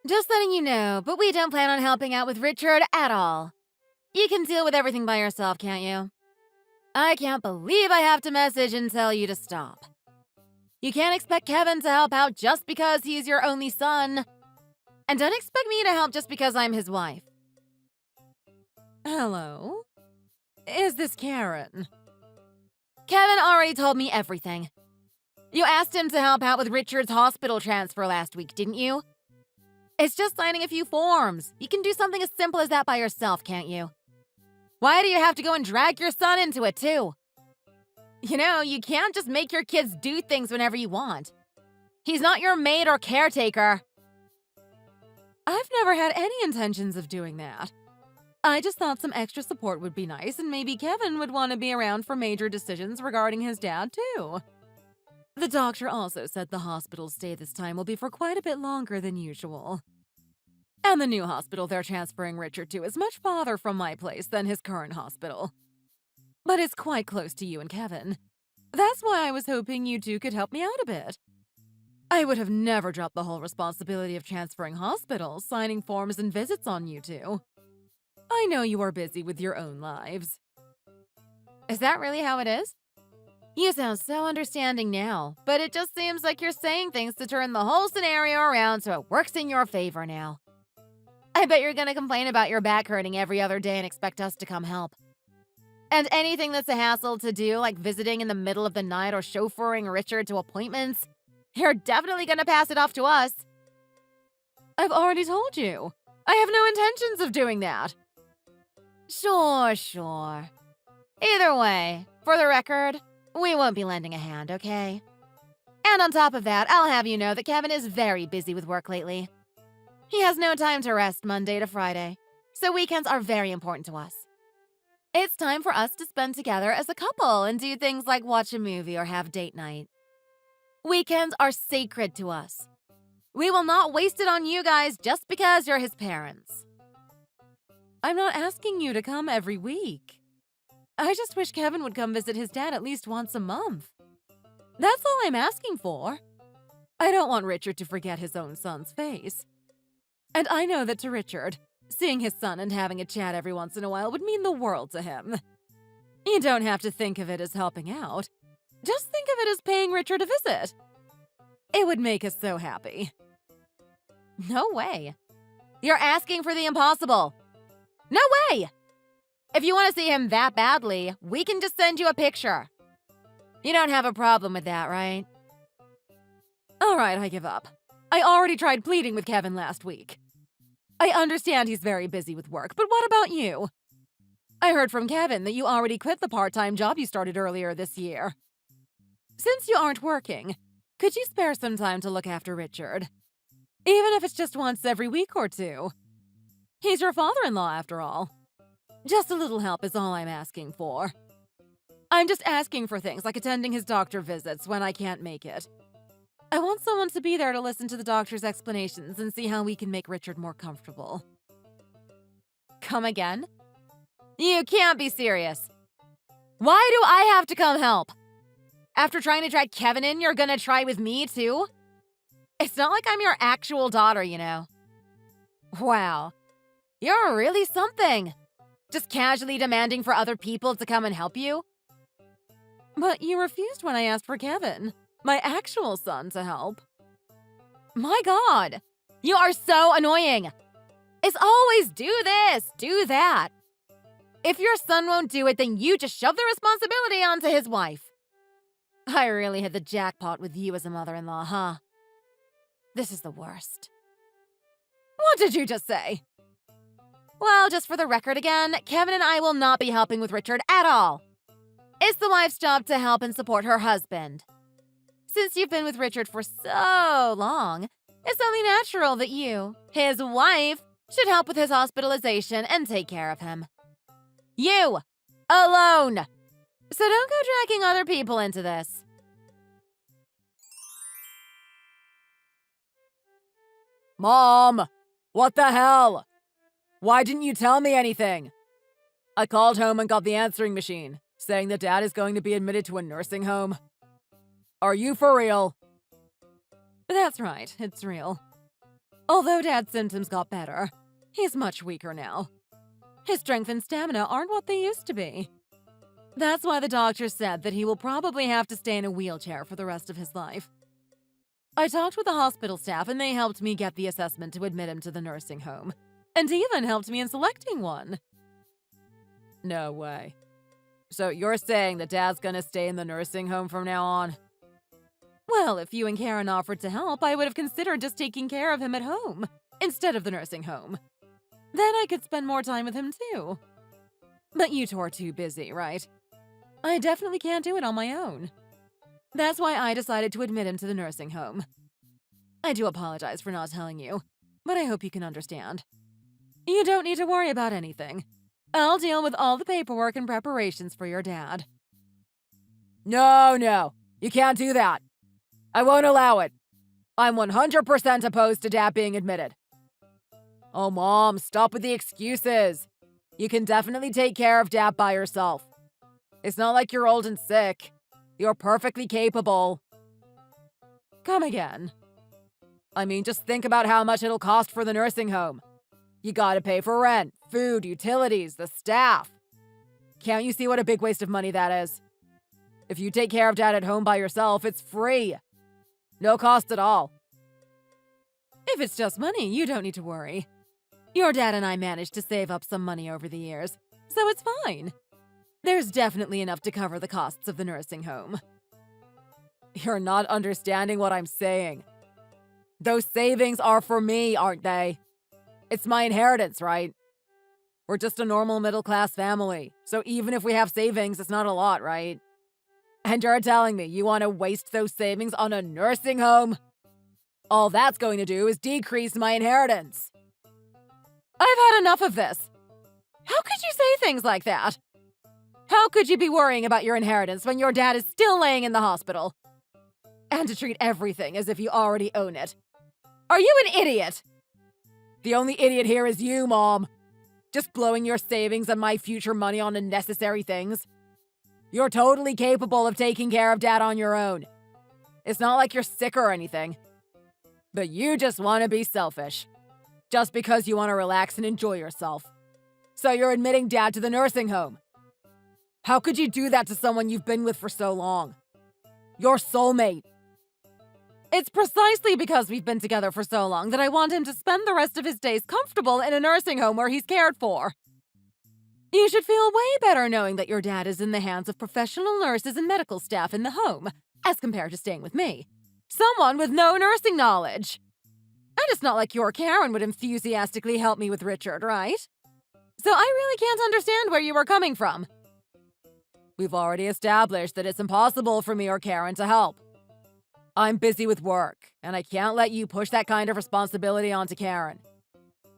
Just letting you know, but we don't plan on helping out with Richard at all. You can deal with everything by yourself, can't you? I can't believe I have to message and tell you to stop. You can't expect Kevin to help out just because he's your only son. And don't expect me to help just because I'm his wife. Hello? Is this Karen? Kevin already told me everything. You asked him to help out with Richard's hospital transfer last week, didn't you? It's just signing a few forms. You can do something as simple as that by yourself, can't you? Why do you have to go and drag your son into it, too? You know, you can't just make your kids do things whenever you want. He's not your maid or caretaker. I've never had any intentions of doing that. I just thought some extra support would be nice, and maybe Kevin would want to be around for major decisions regarding his dad, too. The doctor also said the hospital stay this time will be for quite a bit longer than usual. And the new hospital they're transferring Richard to is much farther from my place than his current hospital. But it's quite close to you and Kevin. That's why I was hoping you two could help me out a bit. I would have never dropped the whole responsibility of transferring hospitals, signing forms, and visits on you two. I know you are busy with your own lives. Is that really how it is? You sound so understanding now, but it just seems like you're saying things to turn the whole scenario around so it works in your favor now. I bet you're gonna complain about your back hurting every other day and expect us to come help. And anything that's a hassle to do, like visiting in the middle of the night or chauffeuring Richard to appointments, you're definitely gonna pass it off to us. I've already told you. I have no intentions of doing that. Sure. Either way, for the record, we won't be lending a hand, okay? And on top of that, I'll have you know that Kevin is very busy with work lately. He has no time to rest Monday to Friday, so weekends are very important to us. It's time for us to spend together as a couple and do things like watch a movie or have date night. Weekends are sacred to us. We will not waste it on you guys just because you're his parents. I'm not asking you to come every week. I just wish Kevin would come visit his dad at least once a month. That's all I'm asking for. I don't want Richard to forget his own son's face. And I know that to Richard, seeing his son and having a chat every once in a while would mean the world to him. You don't have to think of it as helping out. Just think of it as paying Richard a visit. It would make us so happy. No way. You're asking for the impossible. No way! If you want to see him that badly, we can just send you a picture. You don't have a problem with that, right? Alright, I give up. I already tried pleading with Kevin last week. I understand he's very busy with work, but what about you? I heard from Kevin that you already quit the part-time job you started earlier this year. Since you aren't working, could you spare some time to look after Richard? Even if it's just once every week or two. He's your father-in-law, after all. Just a little help is all I'm asking for. I'm just asking for things like attending his doctor visits when I can't make it. I want someone to be there to listen to the doctor's explanations and see how we can make Richard more comfortable. Come again? You can't be serious. Why do I have to come help? After trying to drag Kevin in, you're gonna try with me, too? It's not like I'm your actual daughter, you know. Wow. You're really something. Just casually demanding for other people to come and help you? But you refused when I asked for Kevin, my actual son, to help. My God, you are so annoying. It's always do this, do that. If your son won't do it, then you just shove the responsibility onto his wife. I really hit the jackpot with you as a mother-in-law, huh? This is the worst. What did you just say? Well, just for the record again, Kevin and I will not be helping with Richard at all. It's the wife's job to help and support her husband. Since you've been with Richard for so long, it's only natural that you, his wife, should help with his hospitalization and take care of him. You! Alone! So don't go dragging other people into this. Mom! What the hell? Why didn't you tell me anything? I called home and got the answering machine, saying that Dad is going to be admitted to a nursing home. Are you for real? That's right, it's real. Although Dad's symptoms got better, he's much weaker now. His strength and stamina aren't what they used to be. That's why the doctor said that he will probably have to stay in a wheelchair for the rest of his life. I talked with the hospital staff and they helped me get the assessment to admit him to the nursing home, and even helped me in selecting one. No way. So you're saying that Dad's gonna stay in the nursing home from now on? Well, if you and Karen offered to help, I would have considered just taking care of him at home, instead of the nursing home. Then I could spend more time with him too. But you two are too busy, right? I definitely can't do it on my own. That's why I decided to admit him to the nursing home. I do apologize for not telling you, but I hope you can understand. You don't need to worry about anything. I'll deal with all the paperwork and preparations for your dad. No, you can't do that. I won't allow it. I'm 100% opposed to Dad being admitted. Oh, Mom, stop with the excuses. You can definitely take care of Dad by yourself. It's not like you're old and sick. You're perfectly capable. Come again. I mean, just think about how much it'll cost for the nursing home. You gotta pay for rent, food, utilities, the staff. Can't you see what a big waste of money that is? If you take care of Dad at home by yourself, it's free. No cost at all. If it's just money, you don't need to worry. Your dad and I managed to save up some money over the years, so it's fine. There's definitely enough to cover the costs of the nursing home. You're not understanding what I'm saying. Those savings are for me, aren't they? It's my inheritance, right? We're just a normal middle-class family, so even if we have savings, it's not a lot, right? And you're telling me you want to waste those savings on a nursing home? All that's going to do is decrease my inheritance. I've had enough of this. How could you say things like that? How could you be worrying about your inheritance when your dad is still laying in the hospital? And to treat everything as if you already own it. Are you an idiot? The only idiot here is you, Mom. Just blowing your savings and my future money on unnecessary things. You're totally capable of taking care of Dad on your own. It's not like you're sick or anything. But you just want to be selfish. Just because you want to relax and enjoy yourself. So you're admitting Dad to the nursing home. How could you do that to someone you've been with for so long? Your soulmate. It's precisely because we've been together for so long that I want him to spend the rest of his days comfortable in a nursing home where he's cared for. You should feel way better knowing that your dad is in the hands of professional nurses and medical staff in the home, as compared to staying with me. Someone with no nursing knowledge. And it's not like your Karen would enthusiastically help me with Richard, right? So I really can't understand where you were coming from. We've already established that it's impossible for me or Karen to help. I'm busy with work, and I can't let you push that kind of responsibility onto Karen.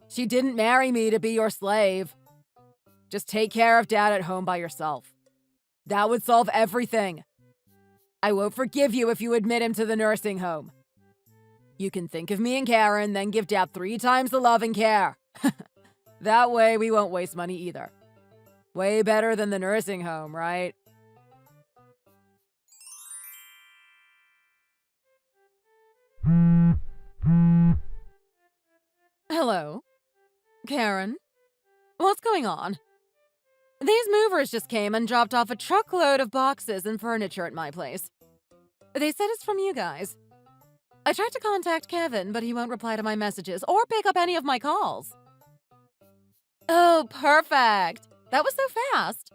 She didn't marry me to be your slave. Just take care of Dad at home by yourself. That would solve everything. I won't forgive you if you admit him to the nursing home. You can think of me and Karen, then give Dad 3 times the love and care. That way we won't waste money either. Way better than the nursing home, right? Hello? Karen? What's going on? These movers just came and dropped off a truckload of boxes and furniture at my place. They said it's from you guys. I tried to contact Kevin, but he won't reply to my messages or pick up any of my calls. Oh, perfect. That was so fast.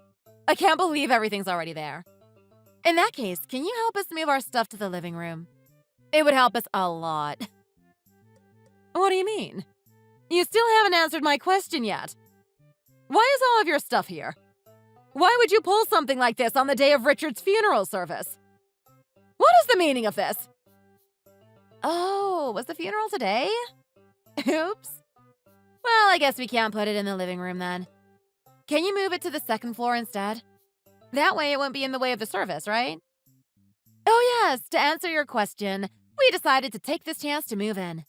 I can't believe everything's already there. In that case, can you help us move our stuff to the living room? It would help us a lot. What do you mean? You still haven't answered my question yet. Why is all of your stuff here? Why would you pull something like this on the day of Richard's funeral service? What is the meaning of this? Oh, was the funeral today? Oops. Well, I guess we can't put it in the living room then. Can you move it to the second floor instead? That way it won't be in the way of the service, right? Oh yes, to answer your question, we decided to take this chance to move in.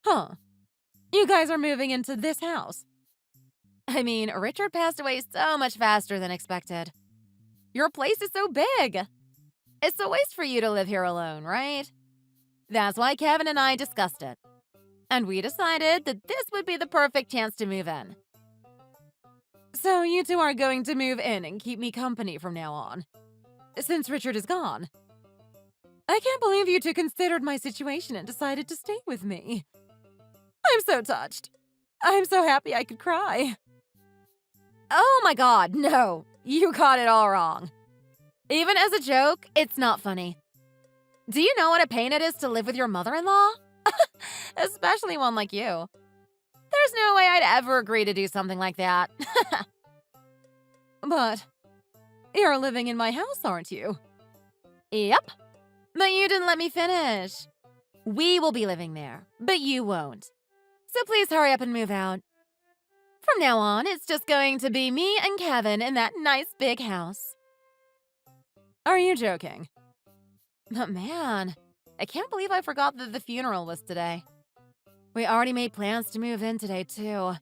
Huh. You guys are moving into this house. I mean, Richard passed away so much faster than expected. Your place is so big. It's a waste for you to live here alone, right? That's why Kevin and I discussed it. and we decided that this would be the perfect chance to move in. So you two are going to move in and keep me company from now on, since Richard is gone. I can't believe you two considered my situation and decided to stay with me. I'm so touched. I'm so happy I could cry. Oh my god, no. You got it all wrong. Even as a joke, it's not funny. Do you know what a pain it is to live with your mother-in-law? Especially one like you. There's no way I'd ever agree to do something like that. But you're living in my house, aren't you? Yep. But you didn't let me finish. We will be living there, but you won't. So please hurry up and move out. From now on, it's just going to be me and Kevin in that nice big house. Are you joking? But man, I can't believe I forgot that the funeral was today. We already made plans to move in today, too.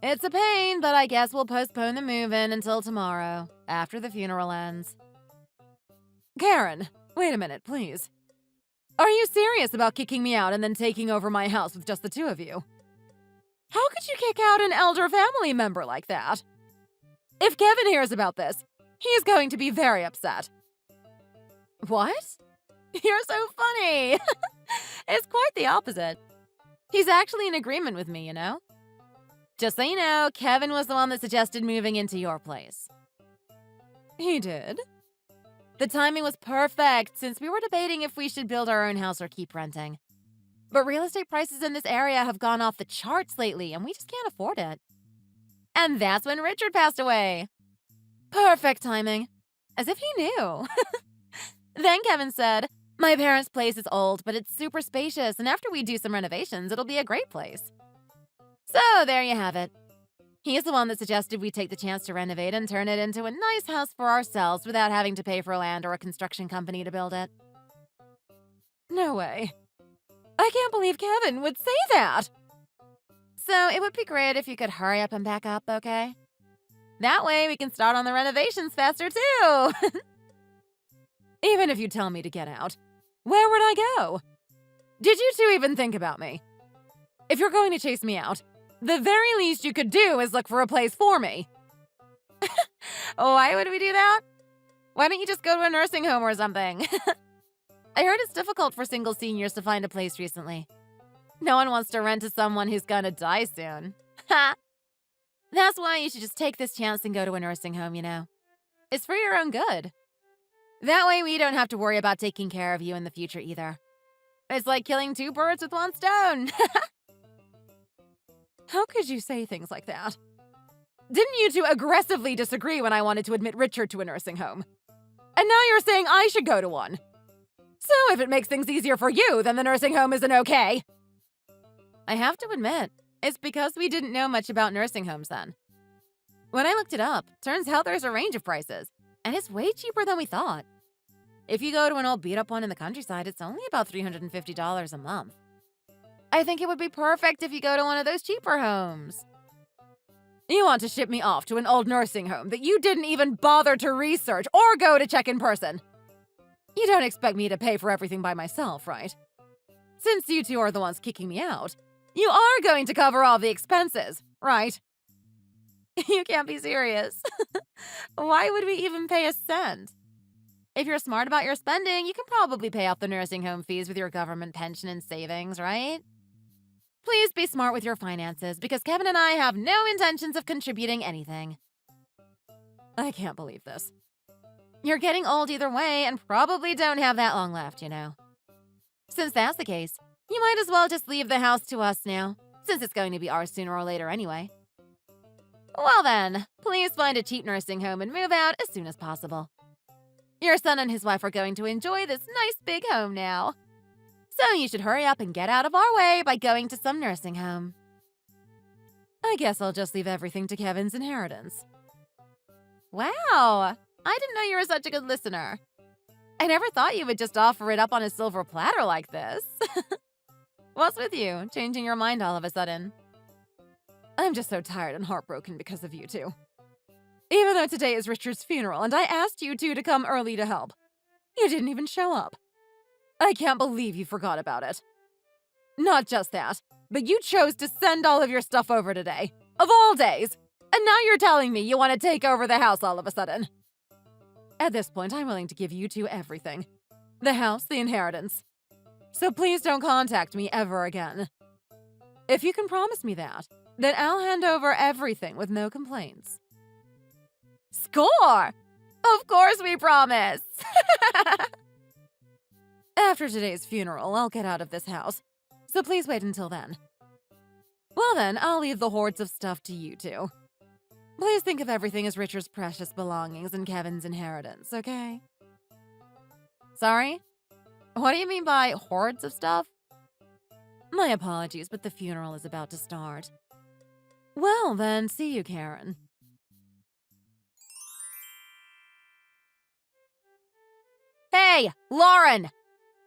It's a pain, but I guess we'll postpone the move-in until tomorrow, after the funeral ends. Karen, wait a minute, please. Are you serious about kicking me out and then taking over my house with just the two of you? How could you kick out an elder family member like that? If Kevin hears about this, he's going to be very upset. What? You're so funny! It's quite the opposite. He's actually in agreement with me, you know? Just so you know, Kevin was the one that suggested moving into your place. He did? The timing was perfect, since we were debating if we should build our own house or keep renting. But real estate prices in this area have gone off the charts lately, and we just can't afford it. And that's when Richard passed away. Perfect timing. As if he knew. Then Kevin said, "My parents' place is old, but it's super spacious, and after we do some renovations, it'll be a great place." So there you have it. He's the one that suggested we take the chance to renovate and turn it into a nice house for ourselves without having to pay for land or a construction company to build it. No way. I can't believe Kevin would say that. So it would be great if you could hurry up and back up, okay? That way we can start on the renovations faster, too. Even if you tell me to get out, where would I go? Did you two even think about me? If you're going to chase me out, the very least you could do is look for a place for me. Why would we do that? Why don't you just go to a nursing home or something? I heard it's difficult for single seniors to find a place recently. No one wants to rent to someone who's gonna die soon. Ha! That's why you should just take this chance and go to a nursing home, you know. It's for your own good. That way we don't have to worry about taking care of you in the future either. It's like killing two birds with one stone. How could you say things like that? Didn't you two aggressively disagree when I wanted to admit Richard to a nursing home? And now you're saying I should go to one. So if it makes things easier for you, then the nursing home isn't okay. I have to admit, it's because we didn't know much about nursing homes then. When I looked it up, turns out there's a range of prices, and it's way cheaper than we thought. If you go to an old beat-up one in the countryside, it's only about $350 a month. I think it would be perfect if you go to one of those cheaper homes. You want to ship me off to an old nursing home that you didn't even bother to research or go to check in person. You don't expect me to pay for everything by myself, right? Since you two are the ones kicking me out, you are going to cover all the expenses, right? You can't be serious. Why would we even pay a cent? If you're smart about your spending, you can probably pay off the nursing home fees with your government pension and savings, right? Please be smart with your finances, because Kevin and I have no intentions of contributing anything. I can't believe this. You're getting old either way and probably don't have that long left, you know. Since that's the case, you might as well just leave the house to us now, since it's going to be ours sooner or later anyway. Well then, please find a cheap nursing home and move out as soon as possible. Your son and his wife are going to enjoy this nice big home now. So you should hurry up and get out of our way by going to some nursing home. I guess I'll just leave everything to Kevin's inheritance. Wow! I didn't know you were such a good listener. I never thought you would just offer it up on a silver platter like this. What's with you, changing your mind all of a sudden? I'm just so tired and heartbroken because of you two. Even though today is Richard's funeral and I asked you two to come early to help, you didn't even show up. I can't believe you forgot about it. Not just that, but you chose to send all of your stuff over today, of all days, and now you're telling me you want to take over the house all of a sudden. At this point, I'm willing to give you two everything. The house, the inheritance. So please don't contact me ever again. If you can promise me that, then I'll hand over everything with no complaints. Score! Of course we promise! After today's funeral, I'll get out of this house, so please wait until then. Well then, I'll leave the hordes of stuff to you two. Please think of everything as Richard's precious belongings and Kevin's inheritance, okay? Sorry? What do you mean by hordes of stuff? My apologies, but the funeral is about to start. Well then, see you, Karen. Hey, Lauren!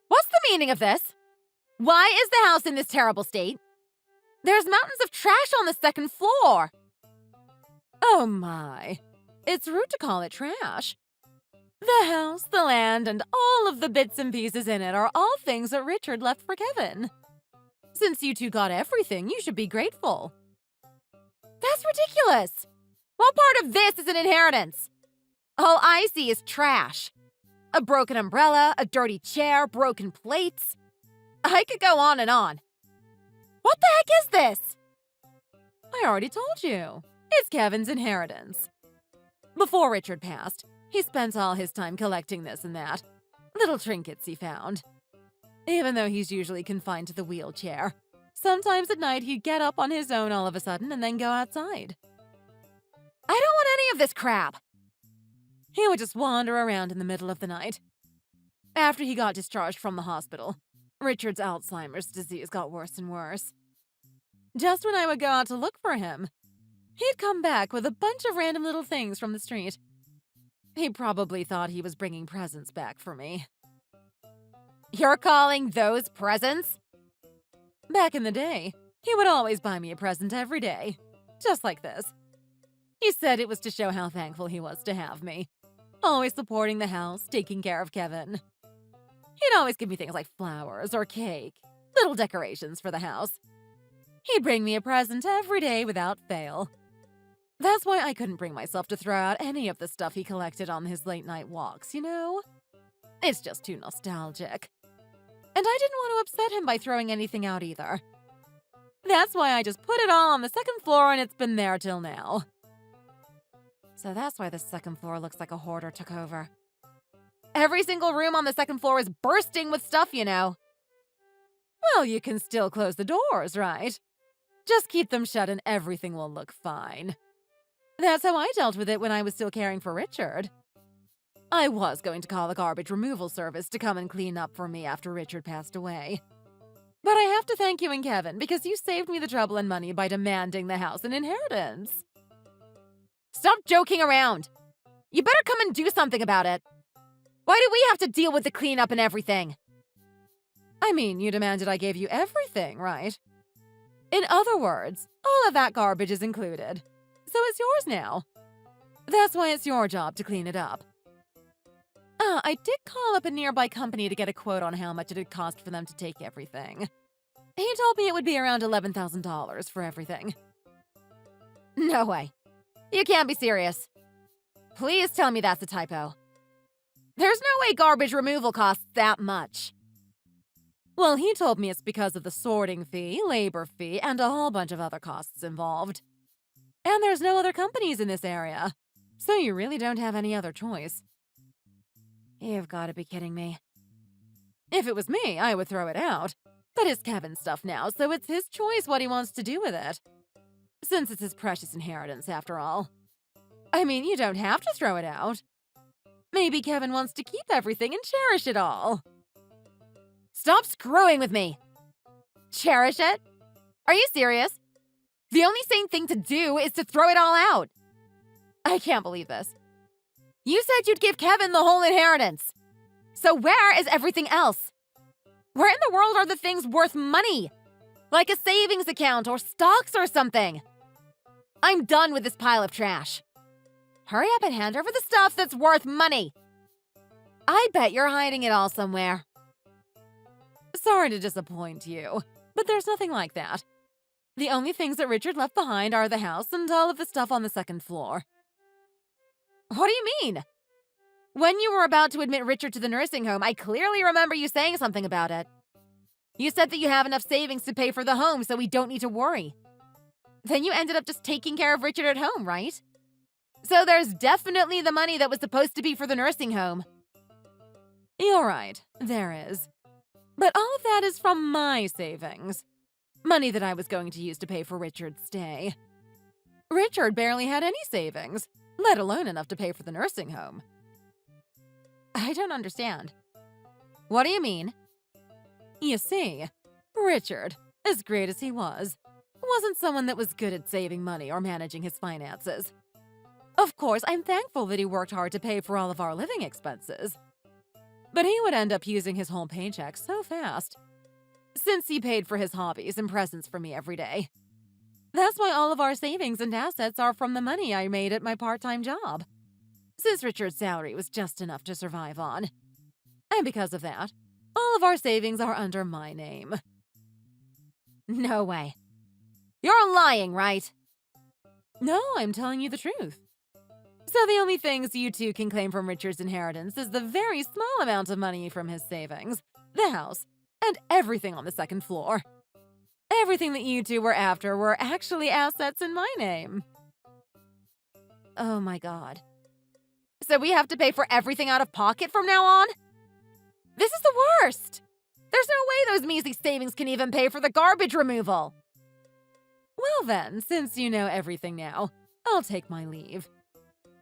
What's the meaning of this? Why is the house in this terrible state? There's mountains of trash on the second floor! Oh my. It's rude to call it trash. The house, the land, and all of the bits and pieces in it are all things that Richard left for Kevin. Since you two got everything, you should be grateful. That's ridiculous! What part of this is an inheritance? All I see is trash. A broken umbrella, a dirty chair, broken plates. I could go on and on. What the heck is this? I already told you. It's Kevin's inheritance. Before Richard passed, he spent all his time collecting this and that. Little trinkets he found. Even though he's usually confined to the wheelchair, sometimes at night he'd get up on his own all of a sudden and then go outside. I don't want any of this crap. He would just wander around in the middle of the night. After he got discharged from the hospital, Richard's Alzheimer's disease got worse and worse. Just when I would go out to look for him, he'd come back with a bunch of random little things from the street. He probably thought he was bringing presents back for me. You're calling those presents? Back in the day, he would always buy me a present every day. Just like this. He said it was to show how thankful he was to have me. Always supporting the house, taking care of Kevin. He'd always give me things like flowers or cake, little decorations for the house. He'd bring me a present every day without fail. That's why I couldn't bring myself to throw out any of the stuff he collected on his late-night walks, you know? It's just too nostalgic. And I didn't want to upset him by throwing anything out either. That's why I just put it all on the second floor and it's been there till now. So that's why the second floor looks like a hoarder took over. Every single room on the second floor is bursting with stuff, you know. Well, you can still close the doors, right? Just keep them shut and everything will look fine. That's how I dealt with it when I was still caring for Richard. I was going to call the garbage removal service to come and clean up for me after Richard passed away. But I have to thank you and Kevin because you saved me the trouble and money by demanding the house and inheritance. Stop joking around. You better come and do something about it. Why do we have to deal with the cleanup and everything? I mean, you demanded I gave you everything, right? In other words, all of that garbage is included. So it's yours now. That's why it's your job to clean it up. I did call up a nearby company to get a quote on how much it'd cost for them to take everything. He told me it would be around $11,000 for everything. No way. You can't be serious. Please tell me that's a typo. There's no way garbage removal costs that much. Well, he told me it's because of the sorting fee, labor fee, and a whole bunch of other costs involved. And there's no other companies in this area, so you really don't have any other choice. You've got to be kidding me. If it was me, I would throw it out. But it's Kevin's stuff now, so it's his choice what he wants to do with it. Since it's his precious inheritance, after all. I mean, you don't have to throw it out. Maybe Kevin wants to keep everything and cherish it all. Stop screwing with me. Cherish it? Are you serious? The only sane thing to do is to throw it all out. I can't believe this. You said you'd give Kevin the whole inheritance. So where is everything else? Where in the world are the things worth money? Like a savings account or stocks or something. I'm done with this pile of trash. Hurry up and hand over the stuff that's worth money. I bet you're hiding it all somewhere. Sorry to disappoint you, But there's nothing like that. The only things that Richard left behind are the house and all of the stuff on the second floor. What do you mean? When you were about to admit Richard to the nursing home, I clearly remember you saying something about it. You said that you have enough savings to pay for the home, so we don't need to worry. Then you ended up just taking care of Richard at home, right? So there's definitely the money that was supposed to be for the nursing home. You're right, there is. But all of that is from my savings. Money that I was going to use to pay for Richard's stay. Richard barely had any savings, let alone enough to pay for the nursing home. I don't understand. What do you mean? You see, Richard, as great as he was, wasn't someone that was good at saving money or managing his finances. Of course, I'm thankful that he worked hard to pay for all of our living expenses. But he would end up using his whole paycheck so fast, since he paid for his hobbies and presents for me every day. That's why all of our savings and assets are from the money I made at my part-time job, since Richard's salary was just enough to survive on. And because of that, all of our savings are under my name. No way. You're lying, right? No, I'm telling you the truth. So the only things you two can claim from Richard's inheritance is the very small amount of money from his savings, the house, and everything on the second floor. Everything that you two were after were actually assets in my name. Oh my god. So we have to pay for everything out of pocket from now on? This is the worst! There's no way those measly savings can even pay for the garbage removal. Well then, since you know everything now, I'll take my leave.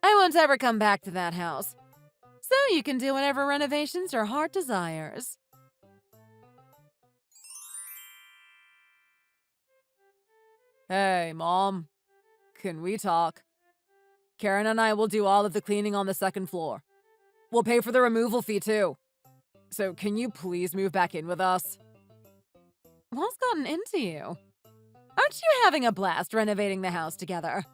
I won't ever come back to that house, so you can do whatever renovations your heart desires. Hey, Mom. Can we talk? Karen and I will do all of the cleaning on the second floor. We'll pay for the removal fee, too. So can you please move back in with us? What's gotten into you? Aren't you having a blast renovating the house together?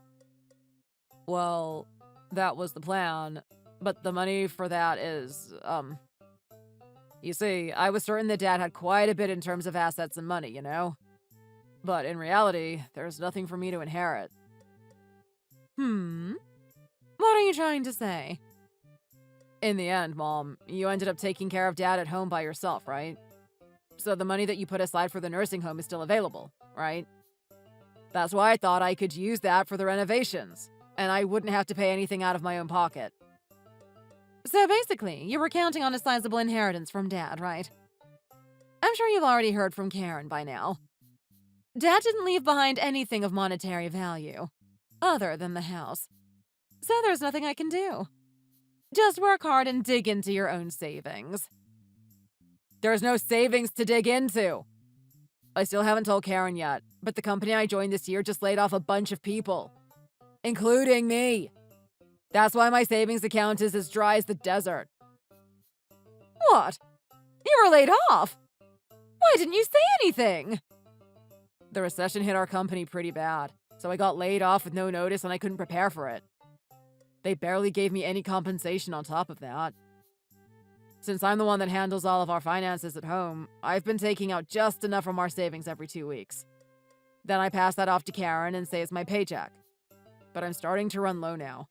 Well, that was the plan, but the money for that is, You see, I was certain that Dad had quite a bit in terms of assets and money, you know? But in reality, there's nothing for me to inherit. What are you trying to say? In the end, Mom, you ended up taking care of Dad at home by yourself, right? So the money that you put aside for the nursing home is still available, right? That's why I thought I could use that for the renovations, and I wouldn't have to pay anything out of my own pocket. So basically, you were counting on a sizable inheritance from Dad, right? I'm sure you've already heard from Karen by now. Dad didn't leave behind anything of monetary value, other than the house. So there's nothing I can do. Just work hard and dig into your own savings. There's no savings to dig into. I still haven't told Karen yet, but the company I joined this year just laid off a bunch of people, including me. That's why my savings account is as dry as the desert. What? You were laid off? Why didn't you say anything? The recession hit our company pretty bad, so I got laid off with no notice and I couldn't prepare for it. They barely gave me any compensation on top of that. Since I'm the one that handles all of our finances at home, I've been taking out just enough from our savings every 2 weeks. Then I pass that off to Karen and say it's my paycheck. But I'm starting to run low now.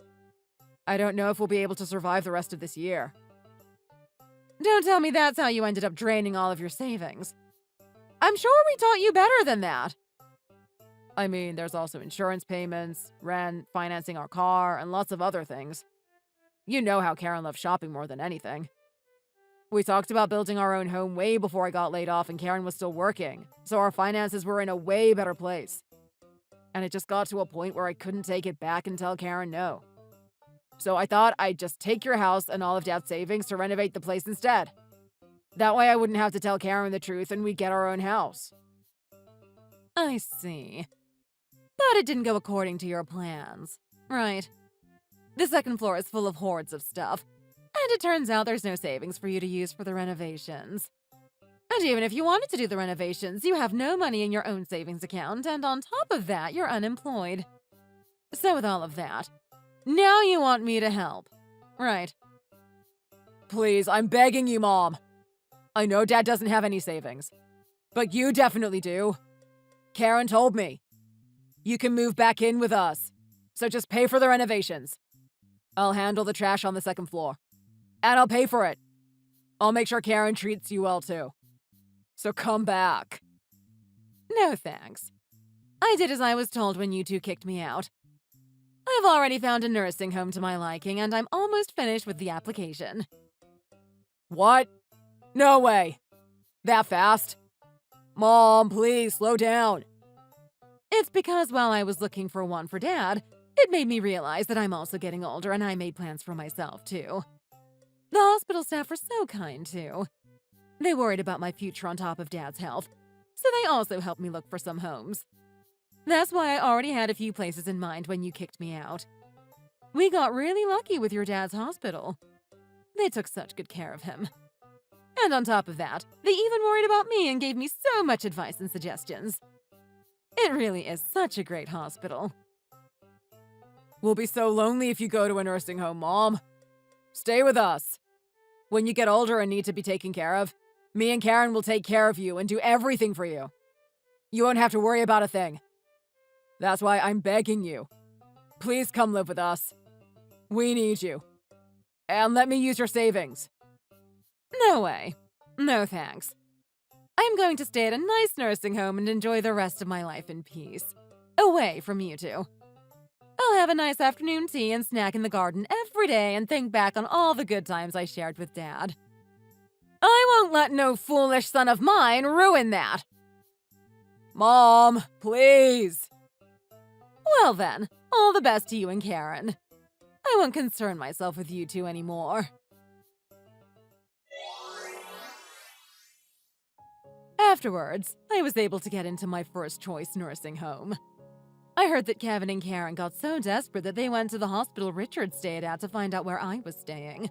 I don't know if we'll be able to survive the rest of this year. Don't tell me that's how you ended up draining all of your savings. I'm sure we taught you better than that. I mean, there's also insurance payments, rent, financing our car, and lots of other things. You know how Karen loves shopping more than anything. We talked about building our own home way before I got laid off and Karen was still working, so our finances were in a way better place. And it just got to a point where I couldn't take it back and tell Karen no. So I thought I'd just take your house and all of Dad's savings to renovate the place instead. That way I wouldn't have to tell Karen the truth and we'd get our own house. I see. But it didn't go according to your plans, right? The second floor is full of hordes of stuff, and it turns out there's no savings for you to use for the renovations. And even if you wanted to do the renovations, you have no money in your own savings account, and on top of that, you're unemployed. So with all of that, now you want me to help, right? Please, I'm begging you, Mom. I know Dad doesn't have any savings. But you definitely do. Karen told me. You can move back in with us, so just pay for the renovations. I'll handle the trash on the second floor. And I'll pay for it. I'll make sure Karen treats you well too. So come back. No thanks. I did as I was told when you two kicked me out. I've already found a nursing home to my liking, and I'm almost finished with the application. What? No way. That fast? Mom, please, slow down. It's because while I was looking for one for Dad, it made me realize that I'm also getting older and I made plans for myself, too. The hospital staff were so kind, too. They worried about my future on top of Dad's health, so they also helped me look for some homes. That's why I already had a few places in mind when you kicked me out. We got really lucky with your dad's hospital. They took such good care of him. And on top of that, they even worried about me and gave me so much advice and suggestions. It really is such a great hospital. We'll be so lonely if you go to a nursing home, Mom. Stay with us. When you get older and need to be taken care of, me and Karen will take care of you and do everything for you. You won't have to worry about a thing. That's why I'm begging you. Please come live with us. We need you. And let me use your savings. No way. No thanks. I'm going to stay at a nice nursing home and enjoy the rest of my life in peace. Away from you two. I'll have a nice afternoon tea and snack in the garden every day and think back on all the good times I shared with Dad. I won't let no foolish son of mine ruin that. Mom, please. Well then, all the best to you and Karen. I won't concern myself with you two anymore. Afterwards, I was able to get into my first choice nursing home. I heard that Kevin and Karen got so desperate that they went to the hospital Richard stayed at to find out where I was staying.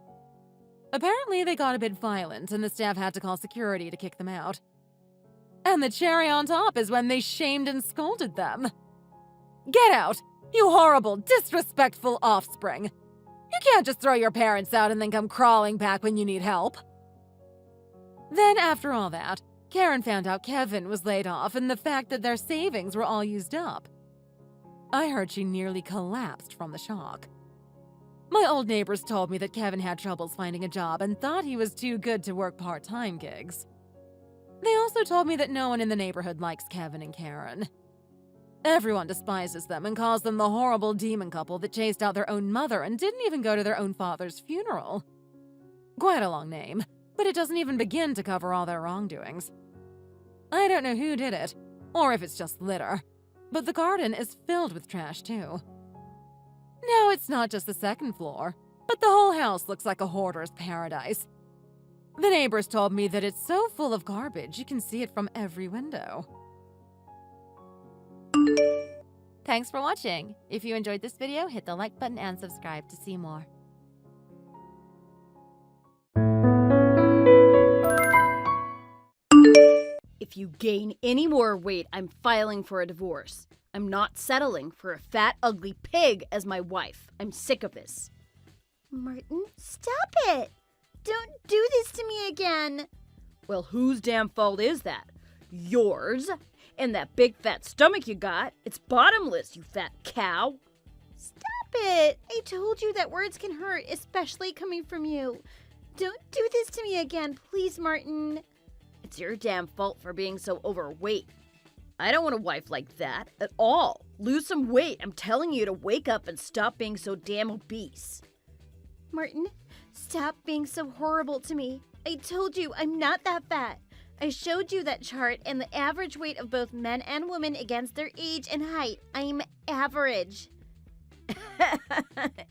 Apparently, they got a bit violent and the staff had to call security to kick them out. And the cherry on top is when they shamed and scolded them. Get out, you horrible, disrespectful offspring. You can't just throw your parents out and then come crawling back when you need help. Then after all that, Karen found out Kevin was laid off and the fact that their savings were all used up. I heard she nearly collapsed from the shock. My old neighbors told me that Kevin had troubles finding a job and thought he was too good to work part-time gigs. They also told me that no one in the neighborhood likes Kevin and Karen. Everyone despises them and calls them the horrible demon couple that chased out their own mother and didn't even go to their own father's funeral. Quite a long name, but it doesn't even begin to cover all their wrongdoings. I don't know who did it, or if it's just litter, but the garden is filled with trash too. Now it's not just the second floor, but the whole house looks like a hoarder's paradise. The neighbors told me that it's so full of garbage you can see it from every window. Thanks for watching. If you enjoyed this video, hit the like button and subscribe to see more. If you gain any more weight, I'm filing for a divorce. I'm not settling for a fat, ugly pig as my wife. I'm sick of this. Martin, stop it! Don't do this to me again! Well, whose damn fault is that? Yours? And that big fat stomach you got, it's bottomless, you fat cow. Stop it! I told you that words can hurt, especially coming from you. Don't do this to me again, please, Martin. It's your damn fault for being so overweight. I don't want a wife like that at all. Lose some weight. I'm telling you to wake up and stop being so damn obese. Martin, stop being so horrible to me. I told you I'm not that fat. I showed you that chart and the average weight of both men and women against their age and height. I'm average.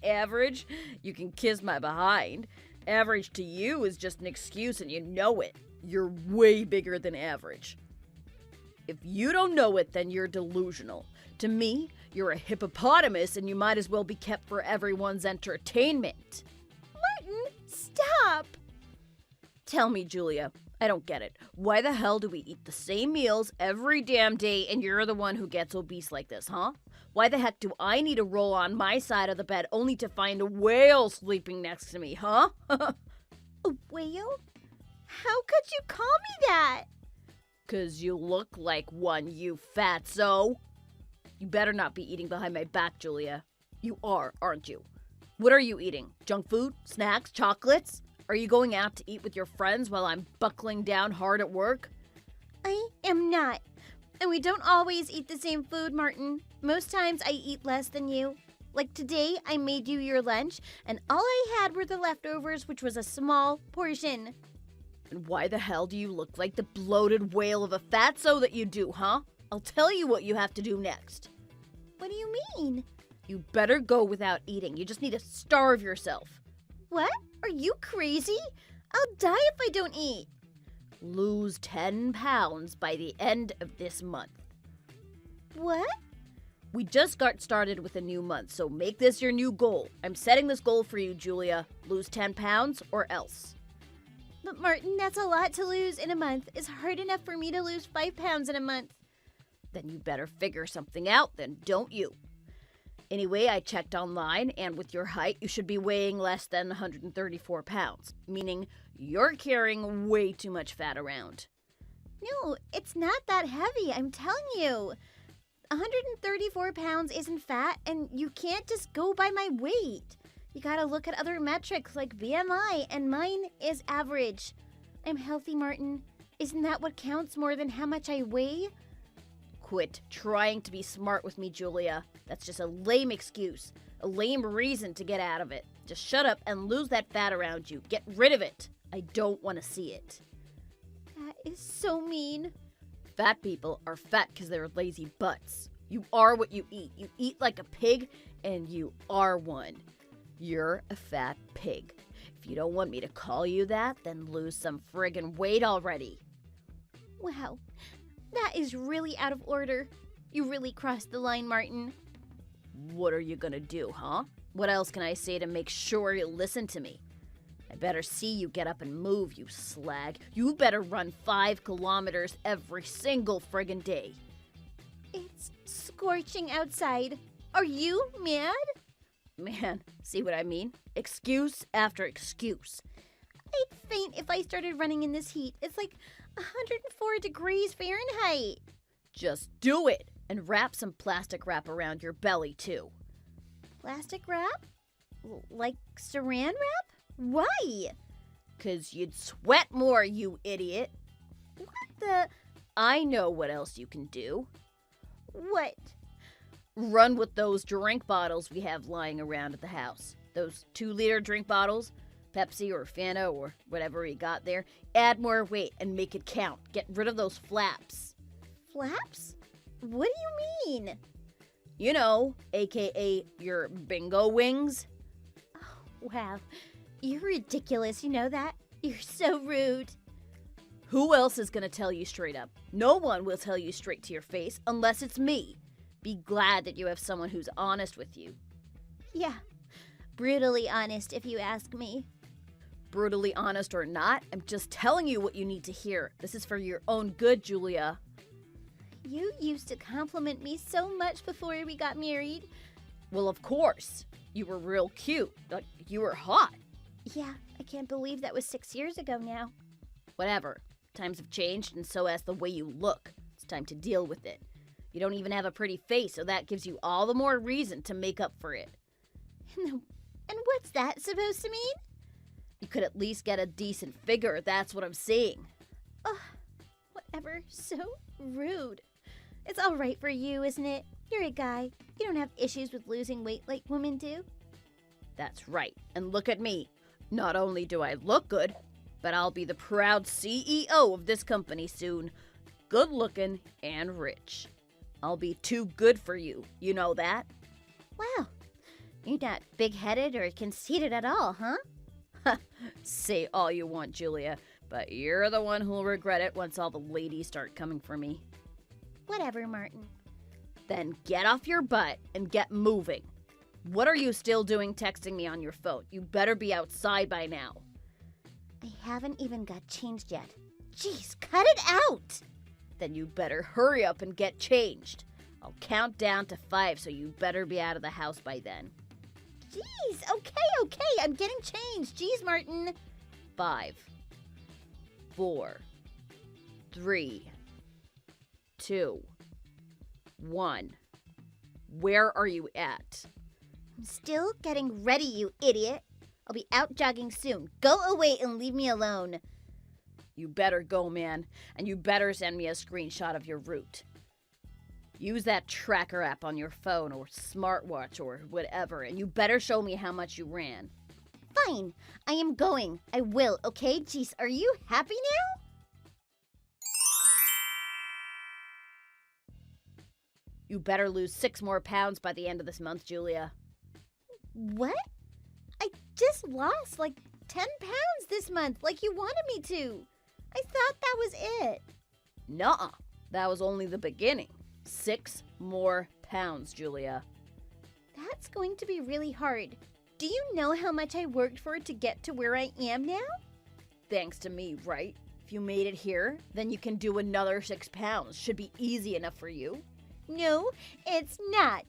Average? You can kiss my behind. Average to you is just an excuse and you know it. You're way bigger than average. If you don't know it, then you're delusional. To me, you're a hippopotamus and you might as well be kept for everyone's entertainment. Martin, stop! Tell me, Julia, I don't get it. Why the hell do we eat the same meals every damn day and you're the one who gets obese like this, huh? Why the heck do I need to roll on my side of the bed only to find a whale sleeping next to me, huh? A whale? How could you call me that? 'Cause you look like one, you fatso. You better not be eating behind my back, Julia. You are, aren't you? What are you eating? Junk food? Snacks? Chocolates? Are you going out to eat with your friends while I'm buckling down hard at work? I am not. And we don't always eat the same food, Martin. Most times I eat less than you. Like today, I made you your lunch, and all I had were the leftovers, which was a small portion. And why the hell do you look like the bloated whale of a fatso that you do, huh? I'll tell you what you have to do next. What do you mean? You better go without eating. You just need to starve yourself. What? Are you crazy? I'll die if I don't eat. Lose 10 pounds by the end of this month. What? We just got started with a new month, so make this your new goal. I'm setting this goal for you, Julia. Lose 10 pounds or else. But Martin, that's a lot to lose in a month. It's hard enough for me to lose 5 pounds in a month. Then you better figure something out then, don't you? Anyway, I checked online, and with your height, you should be weighing less than 134 pounds, meaning you're carrying way too much fat around. No, it's not that heavy, I'm telling you. 134 pounds isn't fat, and you can't just go by my weight. You gotta look at other metrics like BMI, and mine is average. I'm healthy, Martin. Isn't that what counts more than how much I weigh? Quit trying to be smart with me, Julia. That's just a lame excuse, a lame reason to get out of it. Just shut up and lose that fat around you. Get rid of it. I don't want to see it. That is so mean. Fat people are fat because they're lazy butts. You are what you eat. You eat like a pig, and you are one. You're a fat pig. If you don't want me to call you that, then lose some friggin' weight already. Wow, that is really out of order. You really crossed the line, Martin. What are you gonna do, huh? What else can I say to make sure you listen to me? I better see you get up and move, you slag. You better run 5 kilometers every single friggin' day. It's scorching outside. Are you mad? Man, see what I mean? Excuse after excuse. I'd faint if I started running in this heat. It's like 104 degrees Fahrenheit. Just do it, and wrap some plastic wrap around your belly, too. Plastic wrap? Like saran wrap? Why? 'Cause you'd sweat more, you idiot. What the? I know what else you can do. What? Run with those drink bottles we have lying around at the house. Those 2-liter drink bottles, Pepsi or Fanta or whatever we got there. Add more weight and make it count. Get rid of those flaps. Flaps? What do you mean? You know, aka your bingo wings. Oh, wow. You're ridiculous, you know that? You're so rude. Who else is gonna tell you straight up? No one will tell you straight to your face unless it's me. Be glad that you have someone who's honest with you. Yeah, brutally honest if you ask me. Brutally honest or not, I'm just telling you what you need to hear. This is for your own good, Julia. You used to compliment me so much before we got married. Well, of course. You were real cute. Like, you were hot. Yeah, I can't believe that was 6 years ago now. Whatever. Times have changed, and so has the way you look. It's time to deal with it. You don't even have a pretty face, so that gives you all the more reason to make up for it. And what's that supposed to mean? You could at least get a decent figure, that's what I'm saying. Ugh, whatever. So rude. It's all right for you, isn't it? You're a guy. You don't have issues with losing weight like women do. That's right. And look at me. Not only do I look good, but I'll be the proud CEO of this company soon. Good looking and rich. I'll be too good for you. You know that? Wow. You're not big-headed or conceited at all, huh? Say all you want, Julia, but you're the one who'll regret it once all the ladies start coming for me. Whatever, Martin. Then get off your butt and get moving. What are you still doing texting me on your phone? You better be outside by now. I haven't even got changed yet. Jeez, cut it out! Then you better hurry up and get changed. I'll count down to 5, so you better be out of the house by then. Jeez, okay, I'm getting changed. Jeez, Martin. 5, 4, 3, 2, 1. Where are you at? I'm still getting ready, you idiot. I'll be out jogging soon. Go away and leave me alone. You better go, man, and you better send me a screenshot of your route. Use that tracker app on your phone or smartwatch or whatever, and you better show me how much you ran. Fine, I am going. I will, okay? Jeez, are you happy now? You better lose 6 more pounds by the end of this month, Julia. What? I just lost like 10 pounds this month, like you wanted me to. I thought that was it. Nuh-uh. That was only the beginning. 6 more pounds, Julia. That's going to be really hard. Do you know how much I worked for to get to where I am now? Thanks to me, right? If you made it here, then you can do another 6 pounds. Should be easy enough for you. No, it's not.